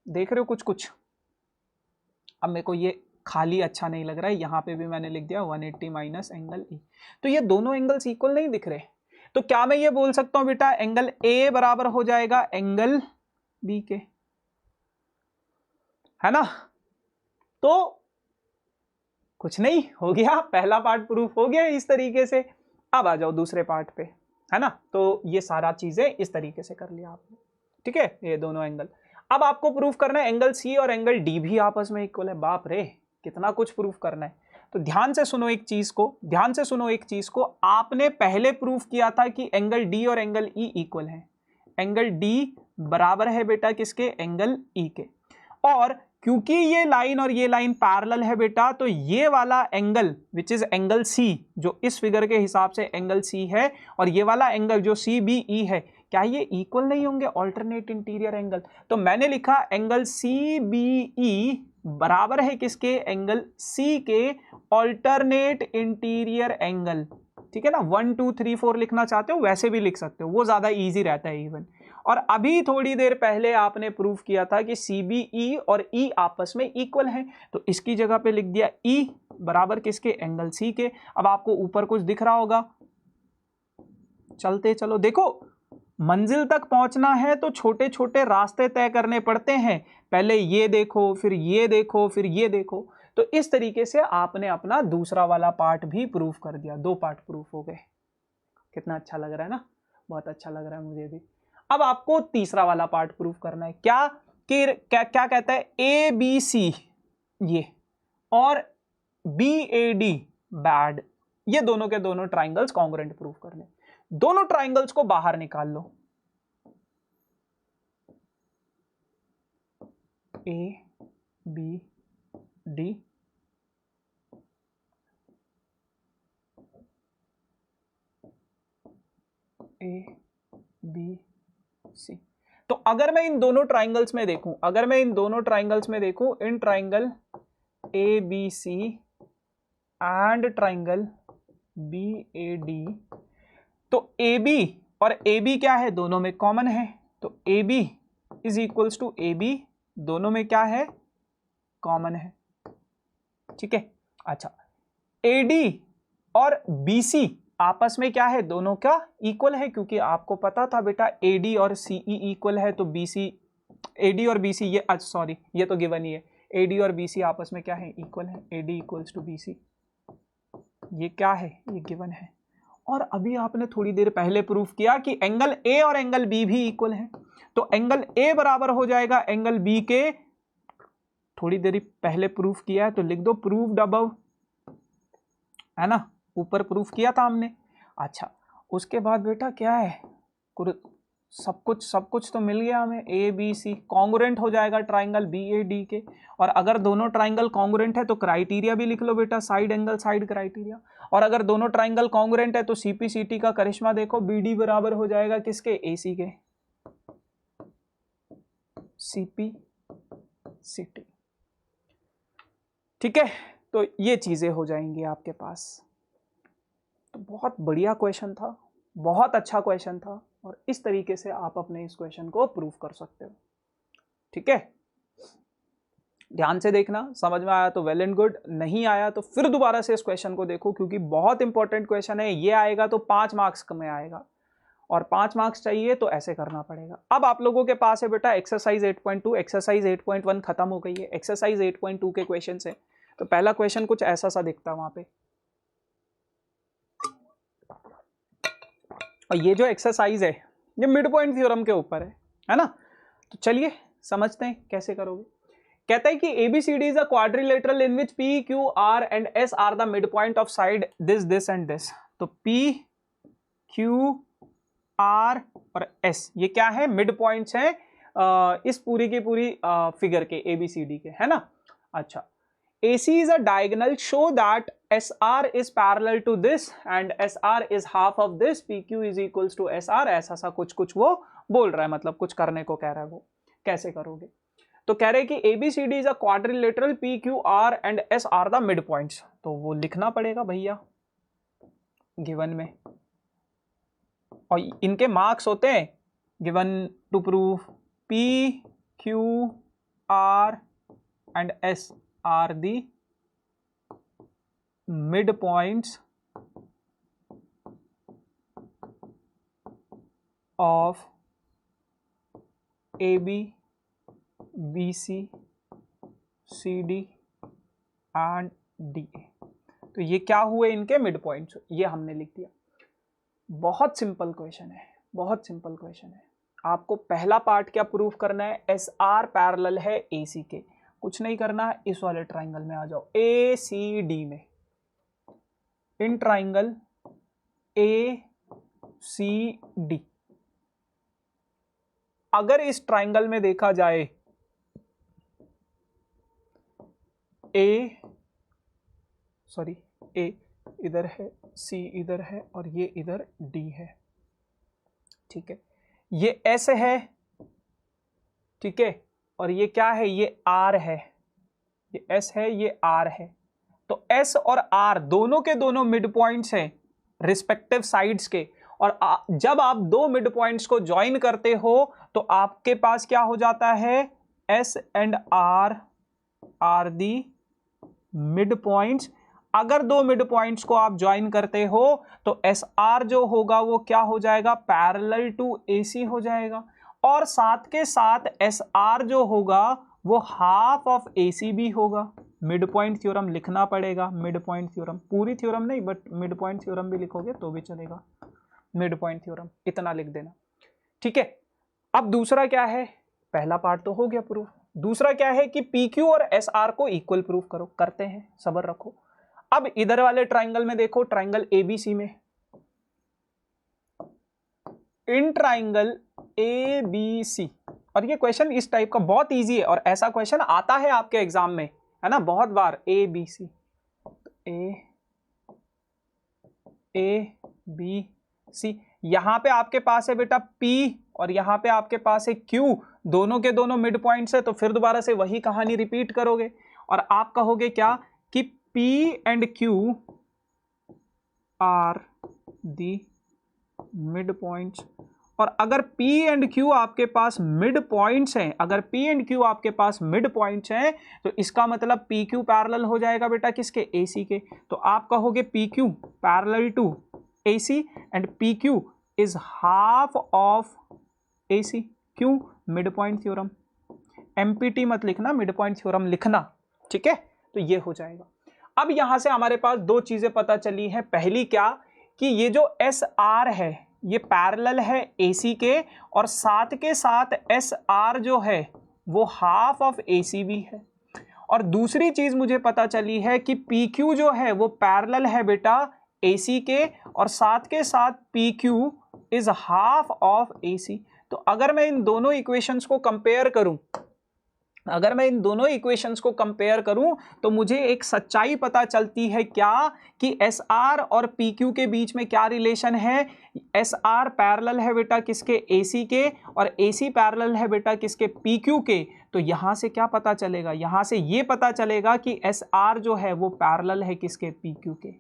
देख रहे हो कुछ कुछ? अब मेरे को ये खाली अच्छा नहीं लग रहा है, यहां पे भी मैंने लिख दिया 180 माइनस एंगल ई। तो ये दोनों एंगल्स इक्वल नहीं दिख रहे, तो क्या मैं ये बोल सकता हूं बेटा एंगल ए बराबर हो जाएगा एंगल बी के, है ना? तो कुछ नहीं, हो गया, पहला पार्ट प्रूफ हो गया इस तरीके से। अब आ जाओ दूसरे पार्ट पे, है ना? तो ये सारा चीजें इस तरीके से कर लिया आपने, ठीक है, ये दोनों एंगल। अब आपको प्रूफ करना है एंगल सी और एंगल डी भी आपस में इक्वल है। बाप रे, कितना कुछ प्रूफ करना है। तो ध्यान से सुनो एक चीज को, ध्यान से सुनो एक चीज को। आपने पहले प्रूफ किया था कि एंगल डी और एंगल ई इक्वल है। एंगल डी बराबर है बेटा किसके? एंगल ई के। और क्योंकि ये लाइन और ये लाइन पैरेलल है बेटा, तो ये वाला angle which is angle C, जो इस फिगर के हिसाब से एंगल सी है, और ये वाला एंगल जो सी बी ई है, क्या ये इक्वल नहीं होंगे? Alternate interior angle. तो मैंने लिखा एंगल सी बी ई बराबर है किसके? एंगल सी के ऑल्टरनेट इंटीरियर एंगल, ठीक है ना? 1 2 3 4 लिखना चाहते हो वैसे भी लिख सकते हो, वो ज्यादा इजी रहता है इवन। और अभी थोड़ी देर पहले आपने प्रूफ किया था कि CBE और E आपस में इक्वल हैं, तो इसकी जगह पे लिख दिया E बराबर किसके? एंगल C के। अब आपको ऊपर कुछ दिख रहा होगा, चलते चलो। देखो, मंजिल तक पहुंचना है तो छोटे छोटे रास्ते तय करने पड़ते हैं, पहले ये देखो, फिर ये देखो, फिर ये देखो। तो इस तरीके से आपने अपना दूसरा वाला पार्ट भी प्रूफ कर दिया, 2 पार्ट प्रूफ हो गए। कितना अच्छा लग रहा है ना? बहुत अच्छा लग रहा है मुझे भी। अब आपको तीसरा वाला पार्ट प्रूफ करना है, क्या कि क्या कहता है? ABC ये और BAD बैड, ये दोनों के दोनों ट्राइंगल्स कॉन्ग्रुएंट प्रूफ करने। दोनों ट्राइंगल्स को बाहर निकाल लो, ABD ABC। तो अगर मैं इन दोनों ट्राइंगल्स में देखूं, अगर मैं इन दोनों ट्राइंगल्स में देखूं, in triangle ABC and triangle BAD, तो AB और AB क्या है? दोनों में कॉमन है, तो AB is equals to AB, दोनों में क्या है? कॉमन है, ठीक है। अच्छा, AD और BC आपस में क्या है? दोनों का इक्वल है, क्योंकि आपको पता था बेटा AD और CE इक्वल है, तो BC, AD और BC ये सॉरी ये तो गिवन ही है, AD और BC आपस में क्या है? इक्वल है, AD इक्वल्स टू BC, ये क्या है? ये गिवन है। और अभी आपने थोड़ी देर पहले प्रूफ किया कि एंगल A और एंगल B भी इक्वल है, तो एंगल A बराबर हो जाएगा एंगल B के, थोड़ी देर पहले प्रूफ किया है तो लिख दो प्रूव्ड अबव, है ना? ऊपर प्रूफ किया था हमने। अच्छा, उसके बाद बेटा क्या है? सब कुछ तो मिल गया हमें। ABC कॉन्ग्रुएंट हो जाएगा ट्राइंगल BAD के, और अगर दोनों ट्राइंगल कॉन्ग्रुएंट है तो क्राइटेरिया भी लिख लो बेटा, साइड एंगल साइड क्राइटेरिया। और अगर दोनों ट्राइंगल कॉन्ग्रुएंट है तो CPCT का करिश्मा देखो, BD बराबर हो जाएगा किसके? AC के, CPCT, ठीक है। तो ये चीजें हो जाएंगी आपके पास। तो बहुत बढ़िया क्वेश्चन था, बहुत अच्छा क्वेश्चन था, और इस तरीके से आप अपने इस क्वेश्चन को प्रूव कर सकते हो, ठीक है। ध्यान से देखना, समझ में आया तो वेल एंड गुड, नहीं आया तो फिर दोबारा से इस क्वेश्चन को देखो, क्योंकि बहुत इंपॉर्टेंट क्वेश्चन है। ये आएगा तो 5 मार्क्स में आएगा, और 5 मार्क्स चाहिए तो ऐसे करना पड़ेगा। अब आप लोगों के पास है बेटा एक्सरसाइज 8.2, एक्सरसाइज 8.1 खत्म हो गई है, एक्सरसाइज 8.2 के क्वेश्चन है। तो पहला क्वेश्चन कुछ ऐसा सा दिखता है वहां पे, और ये जो एक्सरसाइज है ये मिड पॉइंट थ्योरम के ऊपर है ना? तो चलिए समझते हैं कैसे करोगे। कहता है कि ABCD is a quadrilateral in which P, Q, R and S are the mid point of side this and this. तो P, Q, R और S ये क्या है? मिड पॉइंट्स हैं इस पूरी की पूरी फिगर के, ABCD के, है ना? अच्छा, AC is a diagonal, show that SR is parallel to this and SR is half of this, PQ is equals to SR, ऐसा सा कुछ वो बोल रहा है, मतलब कुछ करने को कह रहा है वो। कैसे करोगे? तो कह रहे हैं कि ABCD is a quadrilateral, PQR and S are the mid points. तो वो लिखना पड़ेगा भैया गिवन में, और इनके मार्क्स होते हैं given to prove PQR and S are the mid points of AB, BC, CD and DA। तो ये क्या हुए इनके मिड पॉइंट्स, ये हमने लिख दिया। बहुत सिंपल क्वेश्चन है, बहुत सिंपल क्वेश्चन है। आपको पहला पार्ट क्या प्रूफ करना है, SR पैरेलल है AC के, कुछ नहीं करना है, इस वाले ट्राइंगल में आ जाओ, ACD में, इन ट्राइंगल ACD। अगर इस ट्राइंगल में देखा जाए A इधर है, C इधर है, और ये इधर D है, ठीक है, ये S है, ठीक है, और ये क्या है, ये R है, ये S है, ये R है। तो S और R दोनों के दोनों मिड पॉइंट्स हैं रिस्पेक्टिव साइड्स के, और जब आप दो मिड पॉइंट्स को ज्वाइन करते हो तो आपके पास क्या हो जाता है, S and R are the mid points. अगर दो मिड पॉइंट्स को आप ज्वाइन करते हो तो एस आर जो होगा वो क्या हो जाएगा, पैरेलल टू AC हो जाएगा, और साथ के साथ एस आर जो होगा वो हाफ ऑफ AC भी होगा। मिड पॉइंट थ्योरम लिखना पड़ेगा, मिड पॉइंट थ्योरम, पूरी थ्योरम नहीं बट मिड पॉइंट थ्योरम भी लिखोगे तो भी चलेगा, मिड पॉइंट थ्योरम इतना लिख देना, ठीक है। अब दूसरा क्या है, पहला पार्ट तो हो गया प्रूफ, दूसरा क्या है कि PQ और SR को इक्वल प्रूफ करो, करते हैं, सब्र रखो। अब इधर वाले ट्राइंगल में देखो, ट्राइंगल ABC में, इन ट्राइंगल ABC, और ये क्वेश्चन इस टाइप का बहुत इजी है, और ऐसा क्वेश्चन आता है आपके एग्जाम में, है ना, बहुत बार, ABC, ABC, यहां पे आपके पास है बेटा P और यहां पे आपके पास है Q, दोनों के दोनों मिड पॉइंट्स है, तो फिर दोबारा से वही कहानी रिपीट करोगे और आप कहोगे क्या कि P and Q are the mid points. और अगर P एंड Q आपके पास मिड पॉइंट्स हैं, अगर P एंड Q आपके पास मिड पॉइंट्स हैं तो इसका मतलब PQ पैरेलल हो जाएगा बेटा किसके, AC के। तो आप कहोगे PQ parallel to AC and PQ is half of AC। क्यों, मिड पॉइंट थ्योरम, MPT मत लिखना, मिड पॉइंट थ्योरम लिखना, ठीक है। तो ये हो जाएगा। अब यहां से हमारे पास दो चीजें पता चली हैं, पहली क्या कि ये जो SR है ये पैरेलल है AC के, और साथ के साथ SR जो है वो हाफ ऑफ AC भी है। और दूसरी चीज मुझे पता चली है कि PQ जो है वो पैरेलल है बेटा AC के, और साथ के साथ PQ is half of AC। तो अगर मैं इन दोनों इक्वेशंस को कंपेयर करूं, अगर मैं इन दोनों इक्वेशंस को कंपेयर करूं तो मुझे एक सच्चाई पता चलती है, क्या कि SR और PQ के बीच में क्या रिलेशन है। SR पैरेलल है बेटा किसके, AC के, और AC पैरेलल है बेटा किसके, PQ के। तो यहां से क्या पता चलेगा, यहां से ये पता चलेगा कि SR जो है वो पैरेलल है किसके, PQ के,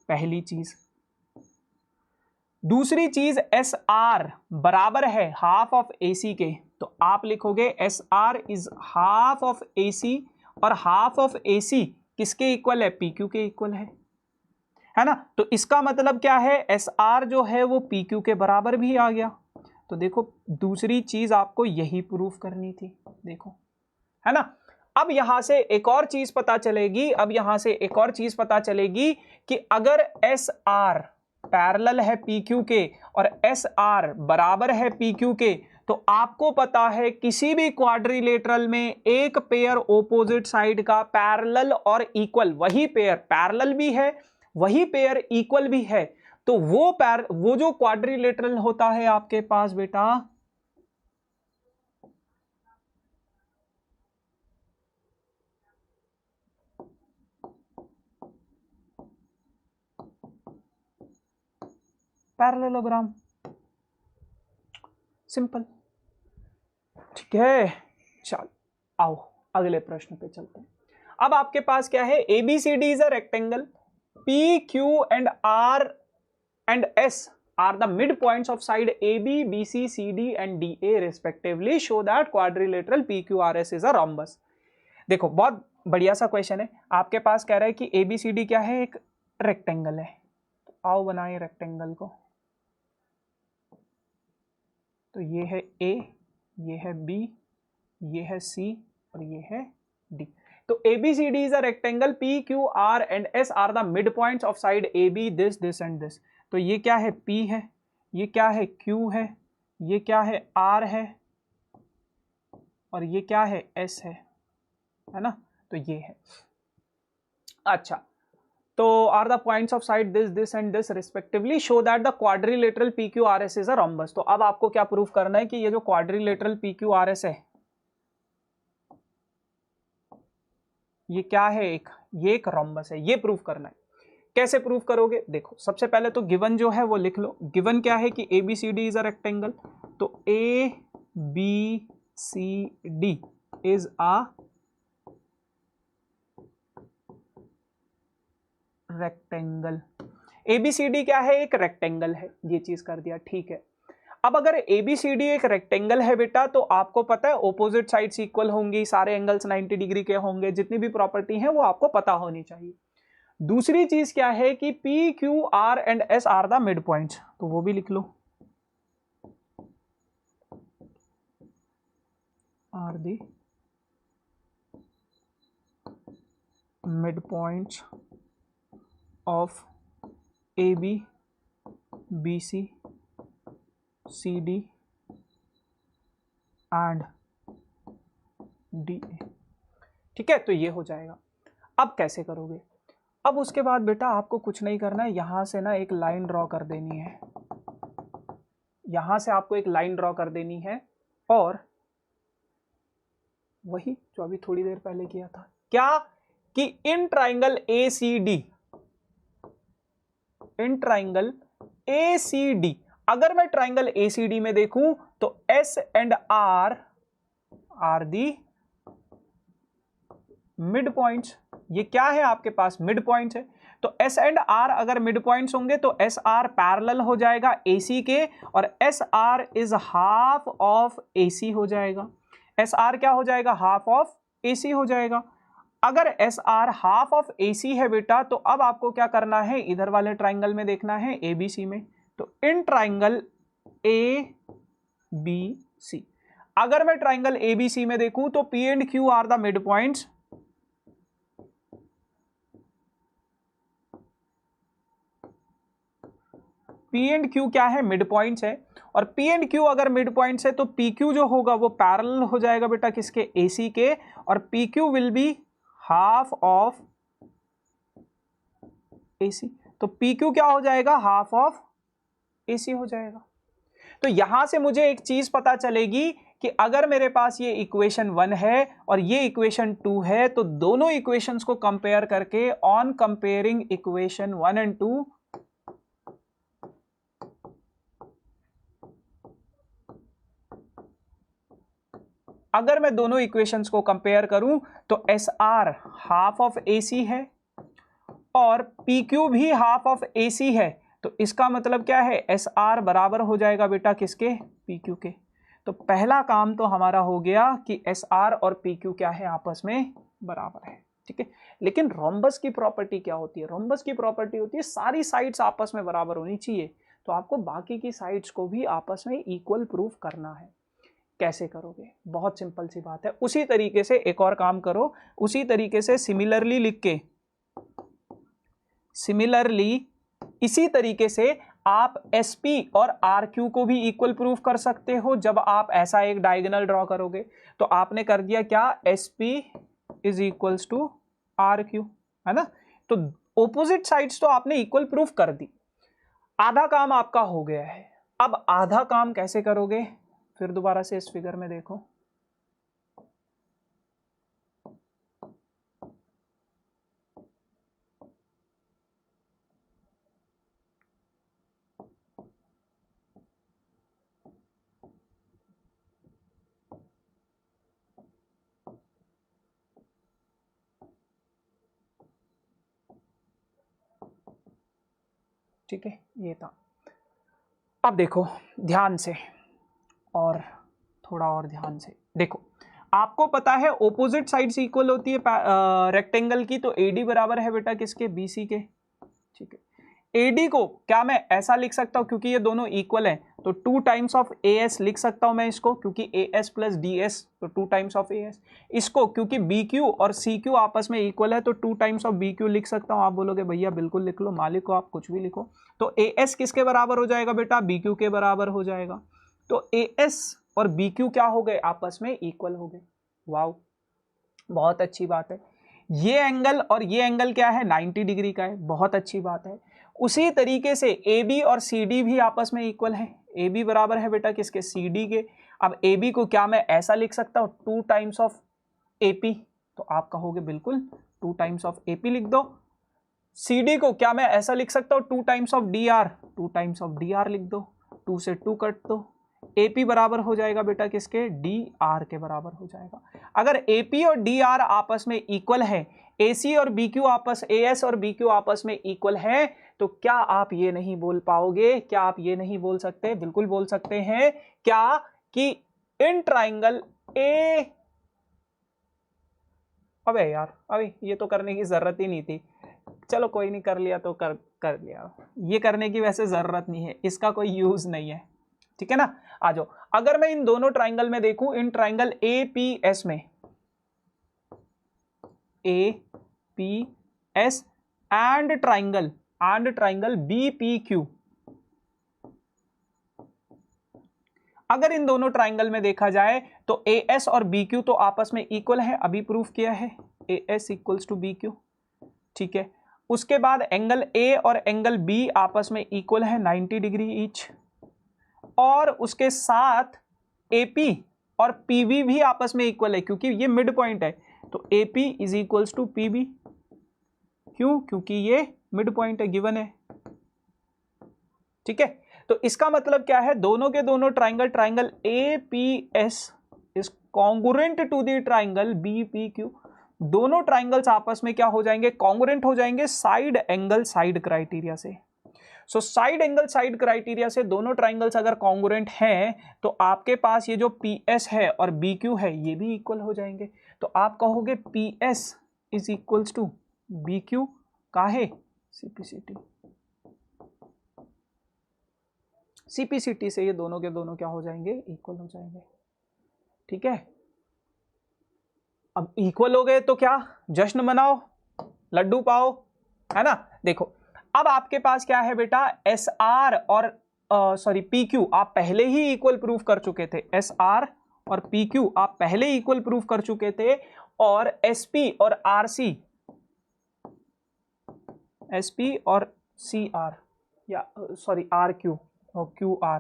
पहली चीज। दूसरी चीज SR बराबर है हाफ ऑफ AC के, तो आप लिखोगे SR is half of AC, और हाफ ऑफ AC किसके इक्वल है, PQ के इक्वल है ना। तो इसका मतलब क्या है, SR जो है वो PQ के बराबर भी आ गया। तो देखो दूसरी चीज आपको यही प्रूफ करनी थी, देखो, है ना। अब यहां से एक और चीज पता चलेगी, अब यहां से एक और चीज पता चलेगी कि अगर SR पैरेलल है PQ के और SR बराबर है PQ के, तो आपको पता है किसी भी क्वाड्रिलेटरल में एक पेयर ऑपोजिट साइड का पैरेलल और इक्वल, वही पेयर पैरेलल भी है, वही पेयर इक्वल भी है, तो वो जो क्वाड्रिलेटरल होता है आपके पास बेटा, पैरेललोग्राम, सिंपल, ठीक है। चल आओ अगले प्रश्न पे चलते हैं। अब आपके पास क्या है, ABCD is a rectangle, PQ and R and S are the midpoints of side AB, BC, CD and DA respectively. Show that quadrilateral PQRS is a rhombus. देखो बहुत बढ़िया सा क्वेश्चन है। आपके पास कह रहा है कि ABCD क्या है, एक रेक्टेंगल है। तो आओ बनाए रेक्टेंगल को। तो ये है A, ये है B, ये है C और ये है D। तो ABCD is a rectangle, P, Q, R and S are the midpoints of side AB, this and this। तो ये क्या है, P है, ये क्या है, Q है, ये क्या है, R है और ये क्या है, S है ना। तो ये है। अच्छा, तो are the points of side this and this respectively, show that the quadrilateral PQRS is a rhombus. तो अब आपको क्या प्रूफ करना है कि ये जो क्वाड्रिलेटरल PQRS है ये क्या है, ये एक रोम्बस है, ये प्रूफ करना है। कैसे प्रूफ करोगे, देखो सबसे पहले तो गिवन जो है वो लिख लो। गिवन क्या है कि ABCD इज अ रेक्टेंगल, तो ABCD is a rectangle. ABCD क्या है, एक रेक्टेंगल है, ये चीज कर दिया, ठीक है। अब अगर ABCD एक रेक्टेंगल है बेटा, तो आपको पता है ऑपोजिट साइड्स इक्वल होंगी, सारे एंगल्स 90 डिग्री के होंगे, जितनी भी प्रॉपर्टी है वो आपको पता होनी चाहिए। दूसरी चीज क्या है कि PQR and S are the mid points, तो वो भी लिख लो, are the mid points of AB, BC, CD and DA। ठीक है, तो ये हो जाएगा। अब कैसे करोगे, अब उसके बाद बेटा आपको कुछ नहीं करना है, यहां से ना एक लाइन ड्रॉ कर देनी है, यहां से आपको एक लाइन ड्रॉ कर देनी है और वही जो अभी थोड़ी देर पहले किया था, क्या कि इन ट्राइंगल ACD, अगर मैं ट्राइंगल ACD में देखूं तो S and R are the mid points. ये क्या है आपके पास, मिड पॉइंट्स है। तो S एंड R अगर मिड पॉइंट्स होंगे तो SR पैरेलल हो जाएगा AC के, और SR is half of AC हो जाएगा। SR क्या हो जाएगा, हाफ ऑफ AC हो जाएगा। अगर SR हाफ ऑफ AC है बेटा, तो अब आपको क्या करना है, इधर वाले ट्राइंगल में देखना है ABC में। तो इन ट्राइंगल ABC, अगर मैं ट्राइंगल ABC में देखूं तो P and Q are the mid points, P and Q क्या है, मिड पॉइंट्स है। और P एंड Q अगर मिड पॉइंट्स है तो PQ जो होगा वो पैरेलल हो जाएगा बेटा किसके, AC के, और PQ will be half of AC। तो PQ क्या हो जाएगा, हाफ ऑफ AC हो जाएगा। तो यहां से मुझे एक चीज पता चलेगी कि अगर मेरे पास ये इक्वेशन 1 है और ये इक्वेशन 2 है, तो दोनों इक्वेशंस को कंपेयर करके, ऑन कंपेयरिंग इक्वेशन 1 एंड 2, अगर मैं दोनों इक्वेशंस को कंपेयर करूं तो SR हाफ ऑफ AC है और PQ भी हाफ ऑफ AC है। तो इसका मतलब क्या है, SR बराबर हो जाएगा बेटा किसके, PQ के। तो पहला काम तो हमारा हो गया कि SR और PQ क्या है, आपस में बराबर है। ठीक है, लेकिन रोम्बस की प्रॉपर्टी क्या होती है, रोम्बस की प्रॉपर्टी होती है सारी साइड्स आपस में बराबर होनी चाहिए। तो आपको बाकी की साइड्स को भी आपस में इक्वल प्रूफ करना है। कैसे करोगे, बहुत सिंपल सी बात है। उसी तरीके से एक और काम करो, उसी तरीके से सिमिलरली लिख के, सिमिलरली इसी तरीके से आप SP और RQ को भी इक्वल प्रूफ कर सकते हो। जब आप ऐसा एक डायगोनल ड्रॉ करोगे तो आपने कर दिया क्या, SP is equals to RQ, है ना। तो ऑपोजिट साइड्स तो आपने इक्वल प्रूफ कर दी, आधा काम आपका हो गया है। अब आधा काम कैसे करोगे, फिर दोबारा से इस फिगर में देखो। ठीक है, ये था। अब देखो ध्यान से, और थोड़ा और ध्यान से देखो, आपको पता है ऑपोजिट साइड्स इक्वल होती है रेक्टेंगल की, तो AD बराबर है बेटा किसके, BC के। ठीक है, AD को क्या मैं ऐसा लिख सकता हूं, क्योंकि ये दोनों इक्वल हैं, तो 2 टाइम्स ऑफ AS लिख सकता हूं मैं इसको, क्योंकि AS प्लस DS, तो 2 टाइम्स ऑफ AS। इसको क्योंकि BQ और CQ आपस में इक्वल है, तो 2 टाइम्स ऑफ BQ लिख सकता हूं। आप बोलोगे भैया बिल्कुल लिख लो, मालिक को आप कुछ भी लिखो। तो AS किसके बराबर हो जाएगा बेटा, BQ के बराबर हो जाएगा। तो AS और BQ क्या हो गए, आपस में इक्वल हो गए। वाओ, बहुत अच्छी बात है। ये एंगल और ये एंगल क्या है, 90 डिग्री का है, बहुत अच्छी बात है। उसी तरीके से AB और CD भी आपस में इक्वल है। AB बराबर है बेटा किसके, CD के। अब AB को क्या मैं ऐसा लिख सकता हूँ, 2 टाइम्स ऑफ AP, तो आप कहोगे बिल्कुल 2 टाइम्स ऑफ AP लिख दो। CD को क्या मैं ऐसा लिख सकता हूँ, 2 times of DR, 2 times of DR लिख दो, 2 से 2 कट दो। AP बराबर हो जाएगा बेटा किसके, DR के बराबर हो जाएगा। अगर AP और DR आपस में इक्वल है, AC और BQ आपस, AS और BQ आपस में इक्वल है, तो क्या आप ये नहीं बोल पाओगे, क्या आप ये नहीं बोल सकते, बिल्कुल बोल सकते हैं क्या, कि इन ट्राइंगल A, अबे यार अभी ये तो करने की जरूरत ही नहीं थी, चलो कोई नहीं, कर लिया तो कर लिया, ये करने की वैसे जरूरत नहीं है, इसका कोई यूज नहीं है, ठीक है ना। आ जाओ, अगर मैं इन दोनों ट्राइंगल में देखूं, इन ट्राइंगल APS में, APS एंड ट्राइंगल BPQ, अगर इन दोनों ट्राइंगल में देखा जाए तो AS और BQ तो आपस में इक्वल है, अभी प्रूफ किया है, AS इक्वल्स टू BQ, ठीक है। उसके बाद एंगल A और एंगल B आपस में इक्वल है 90 डिग्री ईच, और उसके साथ AP और PB भी आपस में इक्वल है, क्योंकि ये मिड पॉइंट है, तो AP is equals to PB, क्यों, क्योंकि ये मिड पॉइंट है, गिवन है, ठीक है। तो इसका मतलब क्या है, दोनों के दोनों triangle APS is congruent to the triangle BPQ, दोनों ट्राइंगल्स आपस में क्या हो जाएंगे, कॉन्ग्रुएंट हो जाएंगे साइड एंगल साइड क्राइटेरिया से। So side angle side criteria से दोनों ट्राइंगल्स अगर कॉन्ग्रुएंट हैं, तो आपके पास ये जो PS है और BQ है ये भी इक्वल हो जाएंगे, तो आप कहोगे PS is equals to BQ, काहे, CPCT से ये दोनों के दोनों क्या हो जाएंगे, इक्वल हो जाएंगे, ठीक है। अब इक्वल हो गए तो क्या, जश्न मनाओ, लड्डू पाओ, है ना। देखो अब आपके पास क्या है बेटा, SR और PQ आप पहले ही इक्वल प्रूफ कर चुके थे, SR और PQ आप पहले इक्वल प्रूफ कर चुके थे, और SP और CR या RQ और QR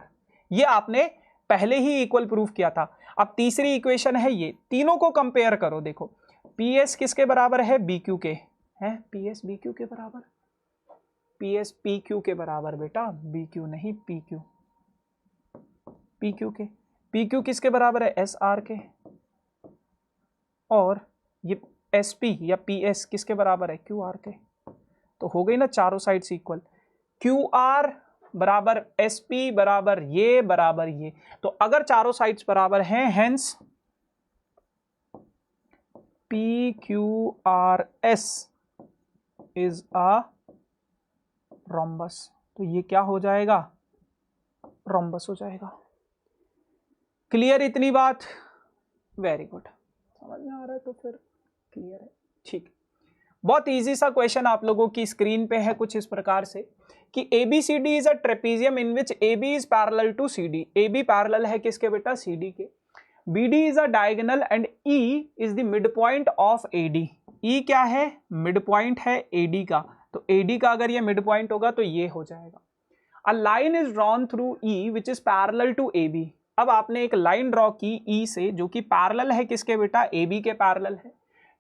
ये आपने पहले ही इक्वल प्रूफ किया था। अब तीसरी इक्वेशन है, ये तीनों को कंपेयर करो, देखो PS किसके बराबर है, BQ के, है PS BQ के बराबर, PS PQ के बराबर बेटा, BQ नहीं PQ, PQ के, PQ किसके बराबर है, SR के, और ये SP या PS किसके बराबर है, QR के, तो हो गई ना चारों साइड्स इक्वल, QR बराबर SP बराबर ये, तो अगर चारों साइड्स बराबर हैं, hence PQRS is a rhombus, तो ये क्या हो जाएगा, रोम्बस हो जाएगा। क्लियर इतनी बात, वेरी गुड, समझ में आ रहा है तो फिर क्लियर है, ठीक। बहुत इजी सा क्वेश्चन आप लोगों की स्क्रीन पे है कुछ इस प्रकार से कि ABCD is a trapezium in which AB is parallel to CD, AB parallel है किसके बेटा, CD के, BD is a diagonal and E is the mid point of AD, E क्या है, मिड पॉइंट है AD का, तो AD का अगर ये मिड पॉइंट होगा तो ये हो जाएगा। A line is drawn through E which is parallel to AB, अब आपने एक लाइन ड्रॉ की E से जो कि पैरेलल है किसके बेटा, AB के पैरेलल है,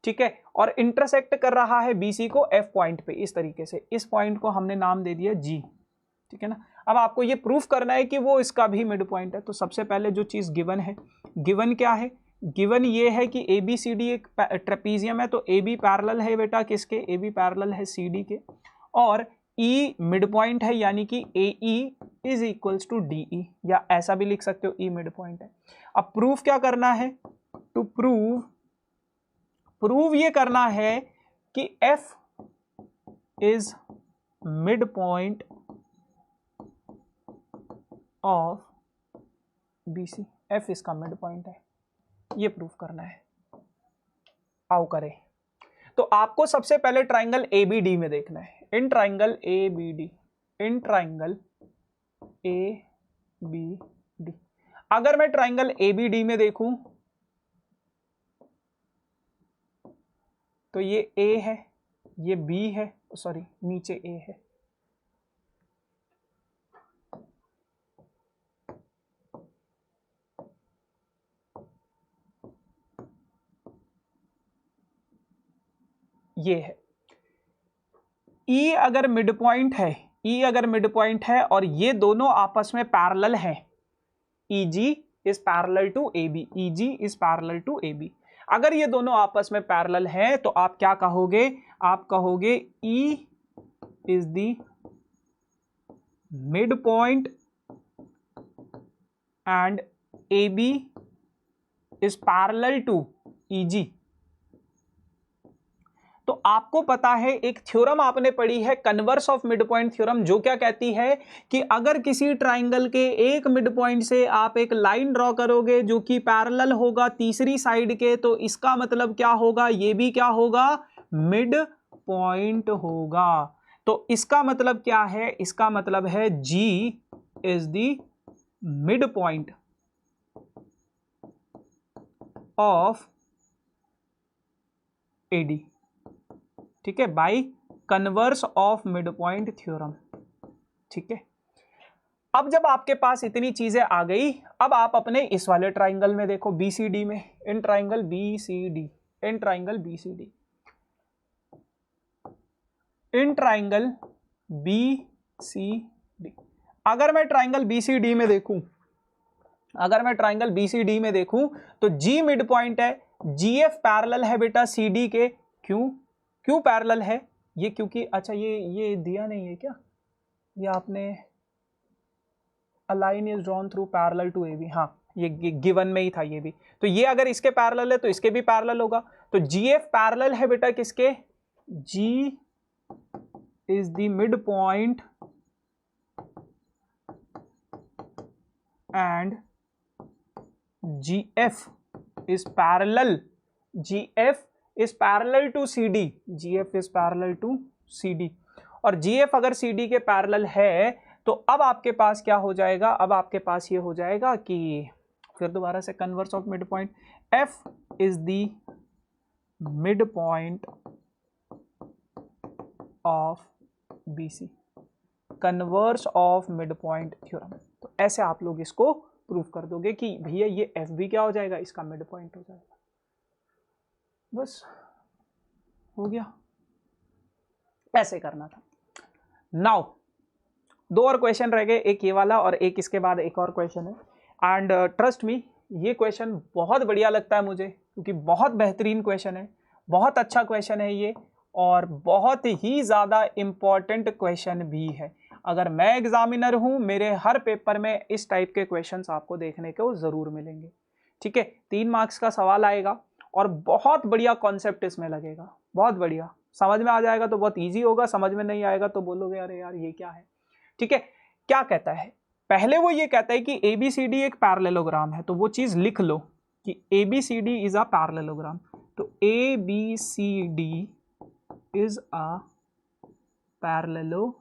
ठीक है, और इंटरसेक्ट कर रहा है BC को F पॉइंट पे, इस तरीके से, इस पॉइंट को हमने नाम दे दिया G, ठीक है ना। अब आपको ये प्रूफ करना है कि वो इसका भी मिड पॉइंट है, तो सबसे पहले जो चीज गिवन है, गिवन क्या है, गिवन ये है कि ABCD एक ट्रेपीजियम है, तो AB पैरेलल है बेटा किसके, AB पैरेलल है CD के, और ई मिड पॉइंट है, यानी कि A E is equals to D E, या ऐसा भी लिख सकते हो ई मिड पॉइंट है। अब प्रूफ क्या करना है? टू प्रूव ये करना है कि F is mid point of B C, F इसका मिड पॉइंट है, ये प्रूफ करना है। आओ करें। तो आपको सबसे पहले ट्राइंगल ए बी डी में देखना है। In triangle A B D, in triangle A B D, अगर मैं ट्राइंगल ए बी डी में देखूं तो ये ए है, ये बी है, सॉरी नीचे ए है, ये है। ई अगर मिड पॉइंट है, ई अगर मिड पॉइंट है और ये दोनों आपस में पैरेलल हैं, E G is parallel to A B, E G is parallel to A B, अगर ये दोनों आपस में पैरेलल हैं तो आप क्या कहोगे? आप कहोगे E is the mid point and A B is parallel to E G. तो आपको पता है एक थ्योरम आपने पढ़ी है, converse of mid point theorem, जो क्या कहती है कि अगर किसी ट्राइंगल के एक मिड पॉइंट से आप एक लाइन ड्रॉ करोगे जो कि पैरेलल होगा तीसरी साइड के, तो इसका मतलब क्या होगा? ये भी क्या होगा? मिड पॉइंट होगा। तो इसका मतलब क्या है? इसका मतलब है G is the mid point of AD, ठीक है, by converse of mid point theorem. ठीक है, अब जब आपके पास इतनी चीजें आ गई, अब आप अपने इस वाले ट्राइंगल में देखो, BCD में, in triangle BCD, in triangle BCD, in triangle BCD, अगर मैं ट्राइंगल BCD में देखूं, अगर मैं ट्राइंगल BCD में देखूं तो G मिड पॉइंट है, GF पैरेलल है बेटा CD के। क्यों पैरेलल है ये? क्योंकि अच्छा ये दिया नहीं है क्या? ये आपने a line is drawn through parallel to AB, हाँ ये गिवन में ही था ये भी। तो ये अगर इसके पैरेलल है तो इसके भी पैरेलल होगा। तो GF पैरेलल है बेटा किसके? G is the mid point and GF is parallel, GF is parallel to CD, GF is parallel to CD, और GF अगर CD के पैरेलल है तो अब आपके पास क्या हो जाएगा? अब आपके पास ये हो जाएगा कि फिर दोबारा से converse of mid point, F is the mid point of BC, converse of mid point theorem. तो ऐसे आप लोग इसको प्रूफ कर दोगे कि भैया ये एफ भी क्या हो जाएगा? इसका मिड पॉइंट हो जाएगा। बस हो गया, ऐसे करना था। नाउ दो और क्वेश्चन रह गए, एक ये वाला और एक इसके बाद एक और क्वेश्चन है। एंड ट्रस्ट मी, ये क्वेश्चन बहुत बढ़िया लगता है मुझे, क्योंकि बहुत बेहतरीन क्वेश्चन है, बहुत अच्छा क्वेश्चन है ये, और बहुत ही ज़्यादा इम्पॉर्टेंट क्वेश्चन भी है। अगर मैं एग्जामिनर हूं, मेरे हर पेपर में इस टाइप के क्वेश्चंस आपको देखने को जरूर मिलेंगे। ठीक है, 3 मार्क्स का सवाल आएगा और बहुत बढ़िया कॉन्सेप्ट इसमें लगेगा, बहुत बढ़िया। समझ में आ जाएगा तो बहुत इजी होगा, समझ में नहीं आएगा तो बोलोगे अरे यार ये क्या है। ठीक है, क्या कहता है? पहले वो ये कहता है कि ABCD एक पैरेललोग्राम है, तो वो चीज लिख लो कि ABCD इज अ पैरेललोग्राम। तो ABCD इज अ पैरेललोग्राम।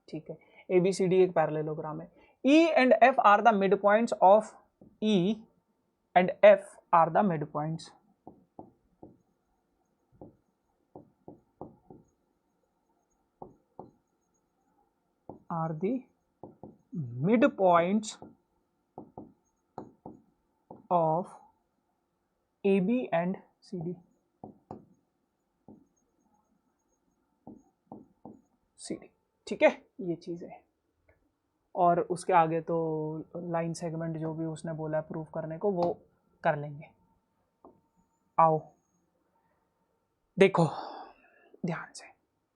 ठीक है, ABCD एक पैरेललोग्राम है। E and F are the mid points of E and F are the mid points. Are the mid points of AB and CD। ठीक है, ये चीज है। और उसके आगे तो लाइन सेगमेंट जो भी उसने बोला है प्रूफ करने को, वो कर लेंगे। आओ देखो ध्यान से,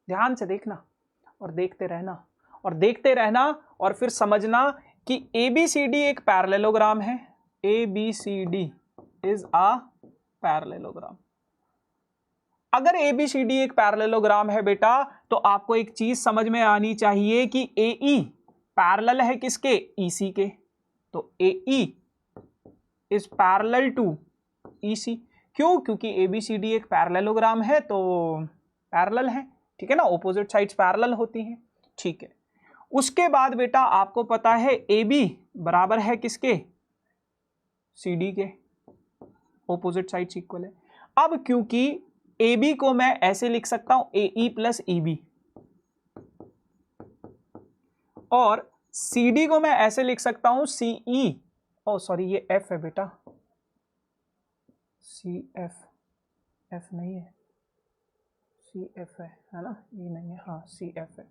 ध्यान से देखना और देखते रहना और देखते रहना और फिर समझना कि ABCD एक पैरेललोग्राम है। ABCD is a parallelogram. अगर ABCD एक पैरेललोग्राम है बेटा, तो आपको एक चीज समझ में आनी चाहिए कि AE पैरेलल है किसके? EC के। तो AE is parallel to EC। क्यों? क्योंकि ABCD एक पैरेललोग्राम है तो पैरेलल है, ठीक है ना, ऑपोजिट साइड्स पैरेलल होती हैं, ठीक है। उसके बाद बेटा आपको पता है AB बराबर है किसके? CD के, ऑपोजिट साइड्स इक्वल है। अब क्योंकि AB को मैं ऐसे लिख सकता हूं AE प्लस EB, और CD को मैं ऐसे लिख सकता हूं CE, ओ सॉरी ये F है बेटा, CF, F नहीं है, CF है ना, E नहीं है, हाँ CF है,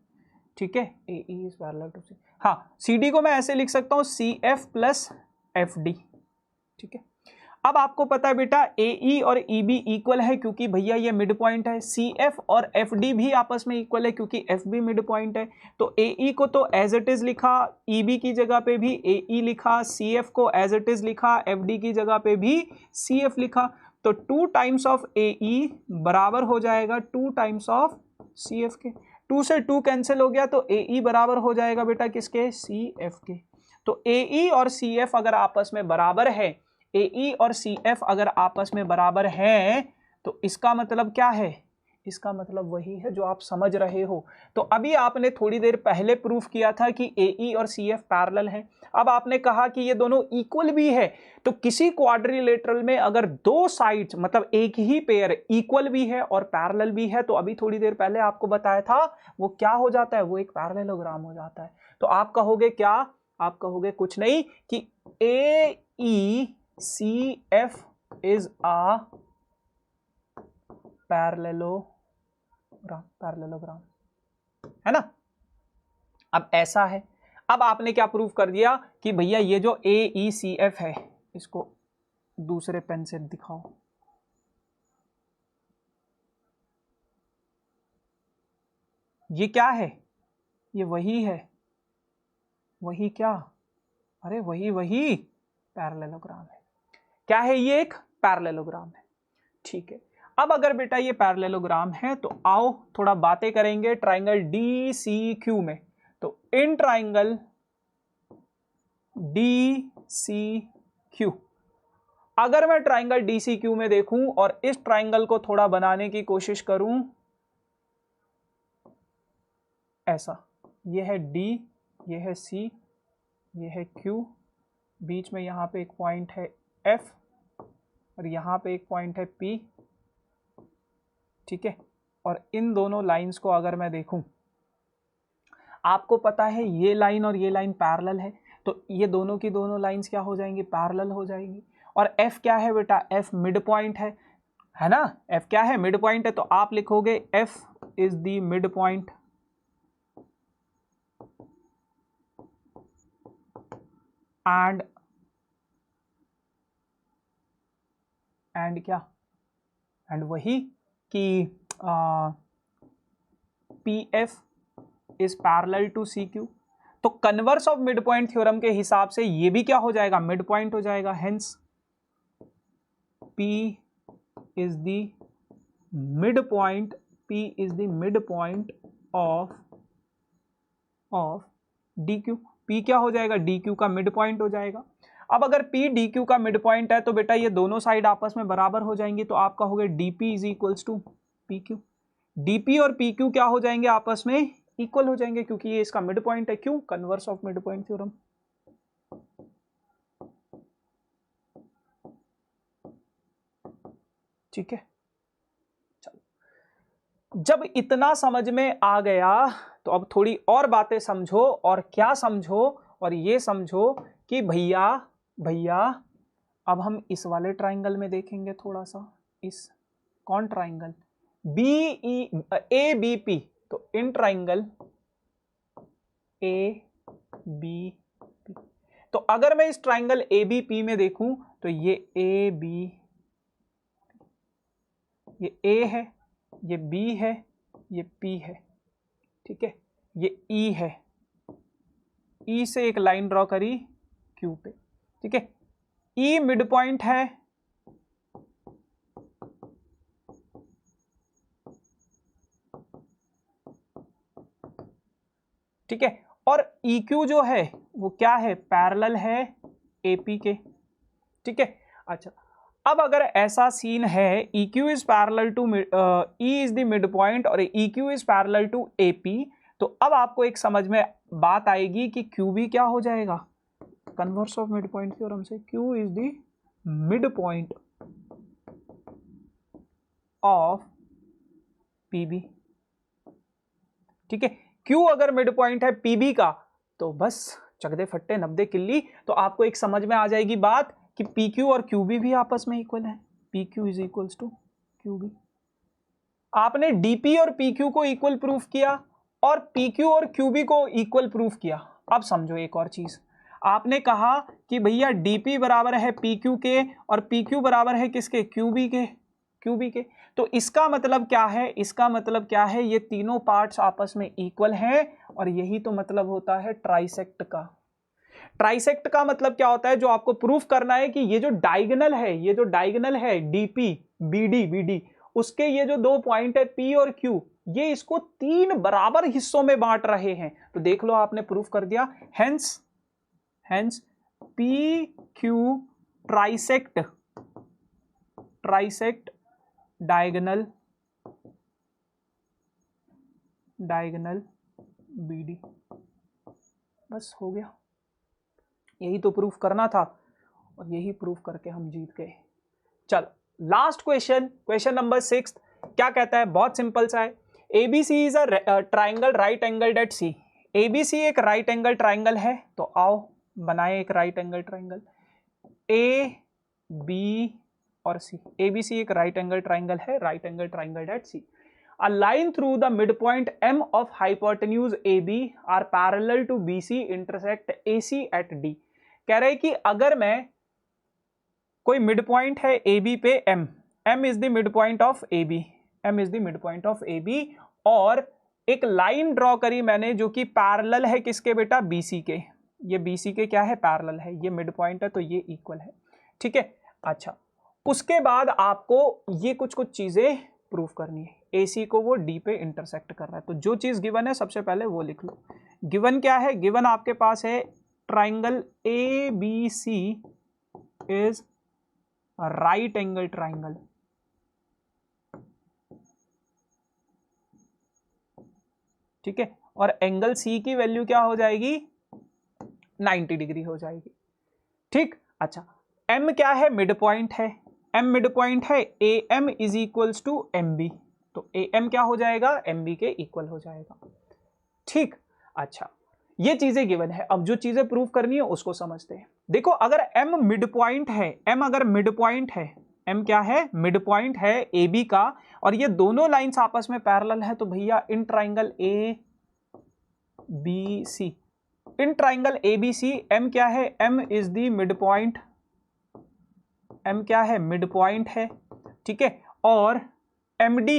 ठीक है। AE is parallel to C, हाँ CD को मैं ऐसे लिख सकता हूं CF प्लस FD, ठीक है। अब आपको पता है बेटा AE और EB इक्वल है क्योंकि भैया ये मिड पॉइंट है। CF और FD भी आपस में इक्वल है क्योंकि F भी मिड पॉइंट है। तो AE को तो एज इट इज लिखा, EB की जगह पे भी AE लिखा, CF को एज इट इज लिखा, FD की जगह पे भी CF लिखा। तो 2 टाइम्स ऑफ AE बराबर हो जाएगा 2 टाइम्स ऑफ CF के। 2 से 2 कैंसिल हो गया तो AE बराबर हो जाएगा बेटा किसके? CF के। तो AE और CF अगर आपस में बराबर है, AE और CF अगर आपस में बराबर हैं तो इसका मतलब क्या है? इसका मतलब वही है जो आप समझ रहे हो। तो अभी आपने थोड़ी देर पहले प्रूफ किया था कि AE और CF पैरेलल हैं। अब आपने कहा कि ये दोनों इक्वल भी है। तो किसी क्वाड्रिलेटरल में अगर दो साइड्स मतलब एक ही पेयर इक्वल भी है और पैरेलल भी है तो अभी थोड़ी देर पहले आपको बताया था वो क्या हो जाता है? वो एक पैरेललोग्राम हो जाता है। तो आप कहोगे क्या? आप कहोगे कुछ नहीं कि AECF is a पैरेललोग्राम, है ना। अब ऐसा है, अब आपने क्या प्रूफ कर दिया कि भैया ये जो AECF है इसको दूसरे पेन से दिखाओ। ये क्या है? ये वही है, वही क्या? अरे वही पैरेललोग्राम है। क्या है? ये एक पैरेललोग्राम है, ठीक है। अब अगर बेटा ये पैरेललोग्राम है तो आओ थोड़ा बातें करेंगे ट्राइंगल DCQ में। तो इन ट्राइंगल DCQ, अगर मैं ट्राइंगल DCQ में देखूं और इस ट्राइंगल को थोड़ा बनाने की कोशिश करूं, ऐसा, ये है D, ये है C, ये है Q, बीच में यहां पे एक पॉइंट है F और यहां पे एक पॉइंट है P, ठीक है। और इन दोनों लाइंस को अगर मैं देखूं, आपको पता है ये लाइन और ये लाइन पैरेलल है तो ये दोनों की दोनों लाइंस क्या हो जाएंगी? पैरेलल हो जाएंगी। और F क्या है बेटा? F मिड पॉइंट है ना। F क्या है? मिड पॉइंट है। तो आप लिखोगे F is the mid point and क्या? एंड वही कि PF is parallel to CQ। तो converse of mid point theorem के हिसाब से ये भी क्या हो जाएगा? मिड पॉइंट हो जाएगा। Hence P is the mid point, P is the mid point of DQ। P क्या हो जाएगा? DQ का मिड पॉइंट हो जाएगा। अब अगर P DQ का मिड पॉइंट है तो बेटा ये दोनों साइड आपस में बराबर हो जाएंगी। तो आप कहोगे DP is equals to PQ। DP और PQ क्या हो जाएंगे? आपस में इक्वल हो जाएंगे क्योंकि ये इसका मिड पॉइंट है। क्यों? Converse of mid point theorem. ठीक है, चलो, जब इतना समझ में आ गया तो अब थोड़ी और बातें समझो। और क्या समझो? और ये समझो कि भैया अब हम इस वाले ट्राइंगल में देखेंगे थोड़ा सा। इस कौन ट्राइंगल? ABP। तो इन ट्राइंगल ABP, तो अगर मैं इस ट्राइंगल ABP में देखूं तो ये AB, ये A है, ये B है, ये P है, ठीक है, ये E है, E से एक लाइन ड्रॉ करी Q पे, ठीक है, E मिड पॉइंट है, ठीक है, और EQ जो है वो क्या है, पैरेलल है AP के, ठीक है। अच्छा, अब अगर ऐसा सीन है EQ is parallel to E is the mid point और EQ is parallel to AP, तो अब आपको एक समझ में बात आएगी कि QB क्या हो जाएगा, converse of mid point theorem से Q is the mid point of PB, ठीक है। Q अगर मिड पॉइंट है PB का तो बस चकदे फट्टे 90 किल्ली, तो आपको एक समझ में आ जाएगी बात कि PQ और QB भी आपस में इक्वल है, PQ is equals to QB। आपने DP और PQ को इक्वल प्रूफ किया और PQ और QB को इक्वल प्रूफ किया। अब समझो एक और चीज, आपने कहा कि भैया DP बराबर है PQ के और PQ बराबर है किसके, QB के, तो इसका मतलब क्या है, इसका मतलब क्या है, ये तीनों पार्ट्स आपस में इक्वल हैं और यही तो मतलब होता है ट्राइसेक्ट का। ट्राइसेक्ट का मतलब क्या होता है, जो आपको प्रूफ करना है कि ये जो डायगोनल है, ये जो डायगोनल है DP BD उसके ये जो दो पॉइंट है P और Q, ये इसको तीन बराबर हिस्सों में बांट रहे हैं, तो देख लो आपने प्रूफ कर दिया। Hence PQ trisect diagonal BD, बस हो गया, यही तो प्रूफ करना था और यही प्रूफ करके हम जीत गए। चलो लास्ट क्वेश्चन नंबर 6 क्या कहता है, बहुत सिंपल सा है। ABC is a triangle right angled at C। ABC एक राइट एंगल ट्राइंगल है, तो आओ बनाए एक right angle triangle A B और C। ABC एक राइट एंगल ट्राइंगल है, right angle triangle at C। A line through the midpoint M of hypotenuse AB are parallel to BC intersect AC at D। कह रहे कि अगर मैं कोई मिड पॉइंट है AB पे M is the mid point of AB, M is the mid point of AB, और एक लाइन ड्रॉ करी मैंने जो कि पैरेलल है किसके बेटा, BC के, ये BC के क्या है, पैरेलल है, ये मिड पॉइंट है तो ये इक्वल है, ठीक है। अच्छा, उसके बाद आपको ये कुछ चीजें प्रूफ करनी है, AC को वो D पे इंटरसेक्ट कर रहा है, तो जो चीज गिवन है सबसे पहले वो लिख लो। गिवन क्या है, गिवन आपके पास है triangle ABC is right angle triangle, ठीक है, और एंगल C की वैल्यू क्या हो जाएगी, 90 डिग्री हो जाएगी, ठीक। अच्छा, M क्या है, मिड पॉइंट है, M मिड पॉइंट है, AM is equals to MB, तो AM क्या हो जाएगा, MB के इक्वल हो जाएगा, ठीक। अच्छा, ये चीजें गिवन है, अब जो चीजें प्रूफ करनी है उसको समझते हैं। देखो अगर M मिड पॉइंट है, M अगर मिड पॉइंट है, M क्या है, मिड पॉइंट है AB का, और ये दोनों लाइंस आपस में पैरेलल है, तो भैया in triangle ABC, in triangle ABC M क्या है, M is the mid point, M क्या है, मिड पॉइंट है, ठीक है, और MD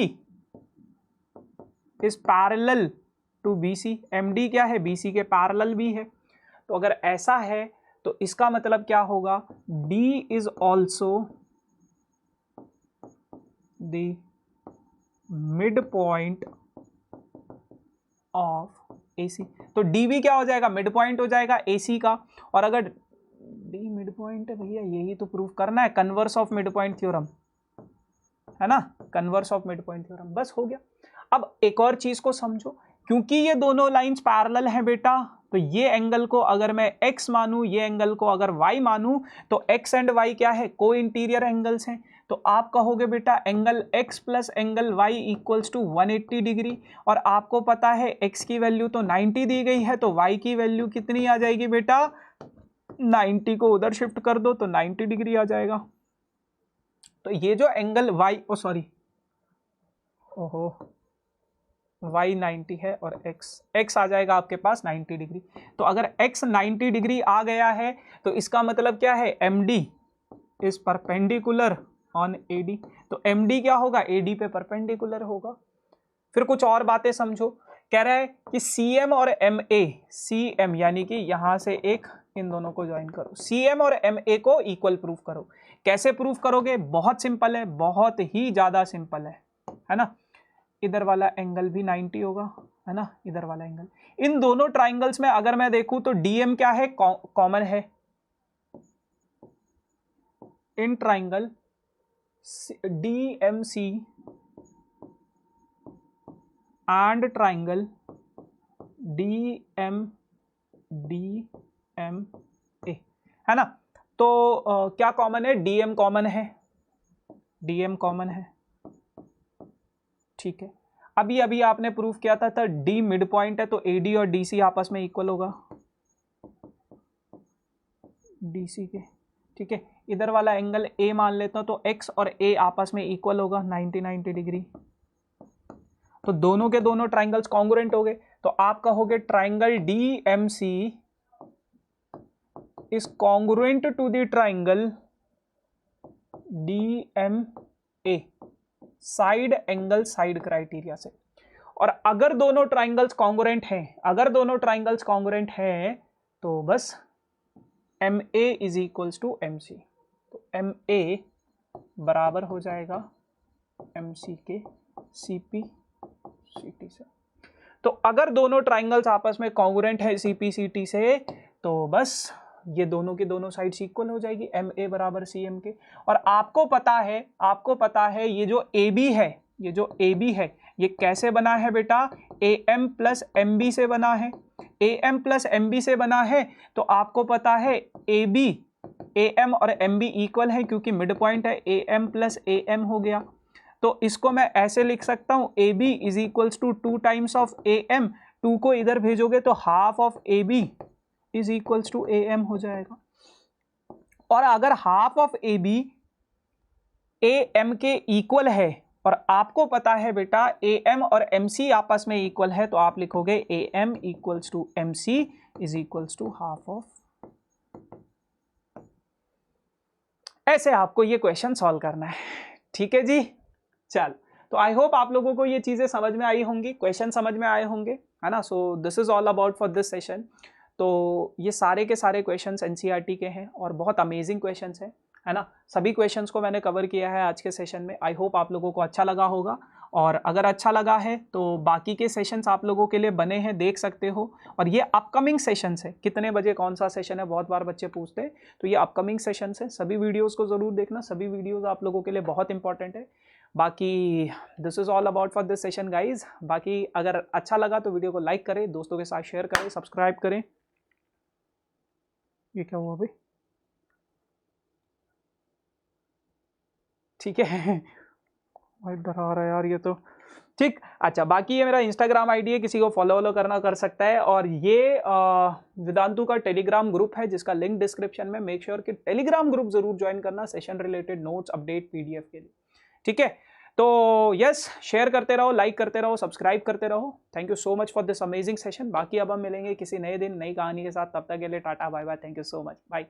is parallel to BC, MD क्या है, BC के पैरेलल भी है, तो अगर ऐसा है तो इसका मतलब क्या होगा, D is also the mid point of AC, तो D भी क्या हो जाएगा, मिड पॉइंट हो जाएगा AC का, और अगर D मिड पॉइंट है भैया, यही तो प्रूफ करना है, converse of mid point theorem है ना, converse of mid point theorem, बस हो गया। अब एक और चीज को समझो, क्योंकि ये दोनों लाइंस पैरेलल हैं बेटा, तो ये एंगल को अगर मैं x मानूं, ये एंगल को अगर y मानूं, तो x एंड y क्या है, को इंटीरियर एंगल्स हैं, तो आप कहोगे बेटा angle x plus angle y equals to 180 degree, और आपको पता है x की वैल्यू तो 90 दी गई है, तो y की वैल्यू कितनी आ जाएगी बेटा, 90 को उधर शिफ्ट कर दो तो 90 डिग्री आ जाएगा। तो ये जो एंगल y 90 है और x आ जाएगा आपके पास 90 डिग्री, तो अगर x 90 डिग्री आ गया है तो इसका मतलब क्या है, MD is perpendicular on AD, तो MD क्या होगा, AD पे परपेंडिकुलर होगा। फिर कुछ और बातें समझो। कह रहा है कि CM और MA, CM यानी कि यहां से एक इन दोनों को ज्वाइन करो, CM और MA को इक्वल प्रूफ करो। कैसे प्रूफ करोगे? बहुत सिंपल है, बहुत ही ज्यादा सिंपल है ना। इधर वाला एंगल भी 90 होगा, है ना, इधर वाला एंगल। इन दोनों ट्राइंगल्स में अगर मैं देखूं तो DM क्या है? कॉमन है in triangle DMC and triangle DMA, है ना। तो क्या कॉमन है? DM कॉमन है, DM कॉमन है, ठीक है। अभी आपने प्रूफ किया था D मिड पॉइंट है, तो AD और DC आपस में इक्वल होगा DC के, ठीक है। इधर वाला एंगल A मान लेता हूं, तो X और A आपस में इक्वल होगा 90 डिग्री। तो दोनों के दोनों ट्राइंगल्स कॉन्ग्रुएंट हो गए। तो आप कहोगे triangle DMC is congruent to the triangle DMA side angle side criteria से। और अगर दोनों ट्राइंगल्स कॉन्ग्रुएंट हैं, तो बस MA is equals to MC। तो MA बराबर हो जाएगा MC के CP CT से। तो अगर दोनों ट्राइंगल्स आपस में कॉन्ग्रुएंट है CP CT से, तो बस ये दोनों की दोनों साइड्स इक्वल हो जाएगी, MA बराबर CM के। और आपको पता है ये जो AB है, ये कैसे बना है बेटा? AM प्लस MB से बना है। AM प्लस MB से बना है, तो आपको पता है AM और MB इक्वल है, क्योंकि मिड पॉइंट है, AM प्लस AM हो गया। तो इसको मैं ऐसे लिख सकता हूं, AB is equals to 2 times of AM। 2 को इधर भेजोगे तो half of AB is equals to AM हो जाएगा। और अगर हाफ ऑफ AB AM के इक्वल है, और आपको पता है बेटा AM और MC आपस में इक्वल है, तो आप लिखोगे AM equals to MC is equals to half of. ऐसे आपको ये क्वेश्चन सॉल्व करना है, ठीक है जी। चल, तो आई होप आप लोगों को ये चीजें समझ में आई होंगी, क्वेश्चन समझ में आए होंगे, है ना। So this is all about for this session. तो ये सारे के सारे क्वेश्चंस NCERT के हैं और बहुत अमेजिंग क्वेश्चंस हैं, है ना। सभी क्वेश्चंस को मैंने कवर किया है आज के सेशन में। आई होप आप लोगों को अच्छा लगा होगा, और अगर अच्छा लगा है तो बाकी के सेशंस आप लोगों के लिए बने हैं, देख सकते हो। और ये अपकमिंग सेशंस है, कितने बजे कौन सा सेशन है, बहुत बार बच्चे पूछते हैं, तो ये अपकमिंग सेशंस है। सभी वीडियोज़ को ज़रूर देखना, सभी वीडियोज़ आप लोगों के लिए बहुत इंपॉर्टेंट है। बाकी this is all about for this session guys. बाकी अगर अच्छा लगा तो वीडियो को लाइक करें, दोस्तों के साथ शेयर करें, सब्सक्राइब करें। ये क्या हुआ भाई? ठीक है, इधर आ रहा है यार ये तो, ठीक। अच्छा, बाकी ये मेरा इंस्टाग्राम आईडी है, किसी को फॉलो करना कर सकता है। और ये वेदांतु का टेलीग्राम ग्रुप है, जिसका लिंक डिस्क्रिप्शन में। मेक श्योर कि टेलीग्राम ग्रुप जरूर ज्वाइन करना, session related notes, update, PDF के लिए, ठीक है। तो यस, शेयर करते रहो, लाइक करते रहो, सब्सक्राइब करते रहो। Thank you so much for this amazing session. बाकी अब हम मिलेंगे किसी नए दिन नई कहानी के साथ, तब तक के लिए tata bye bye, thank you so much, bye.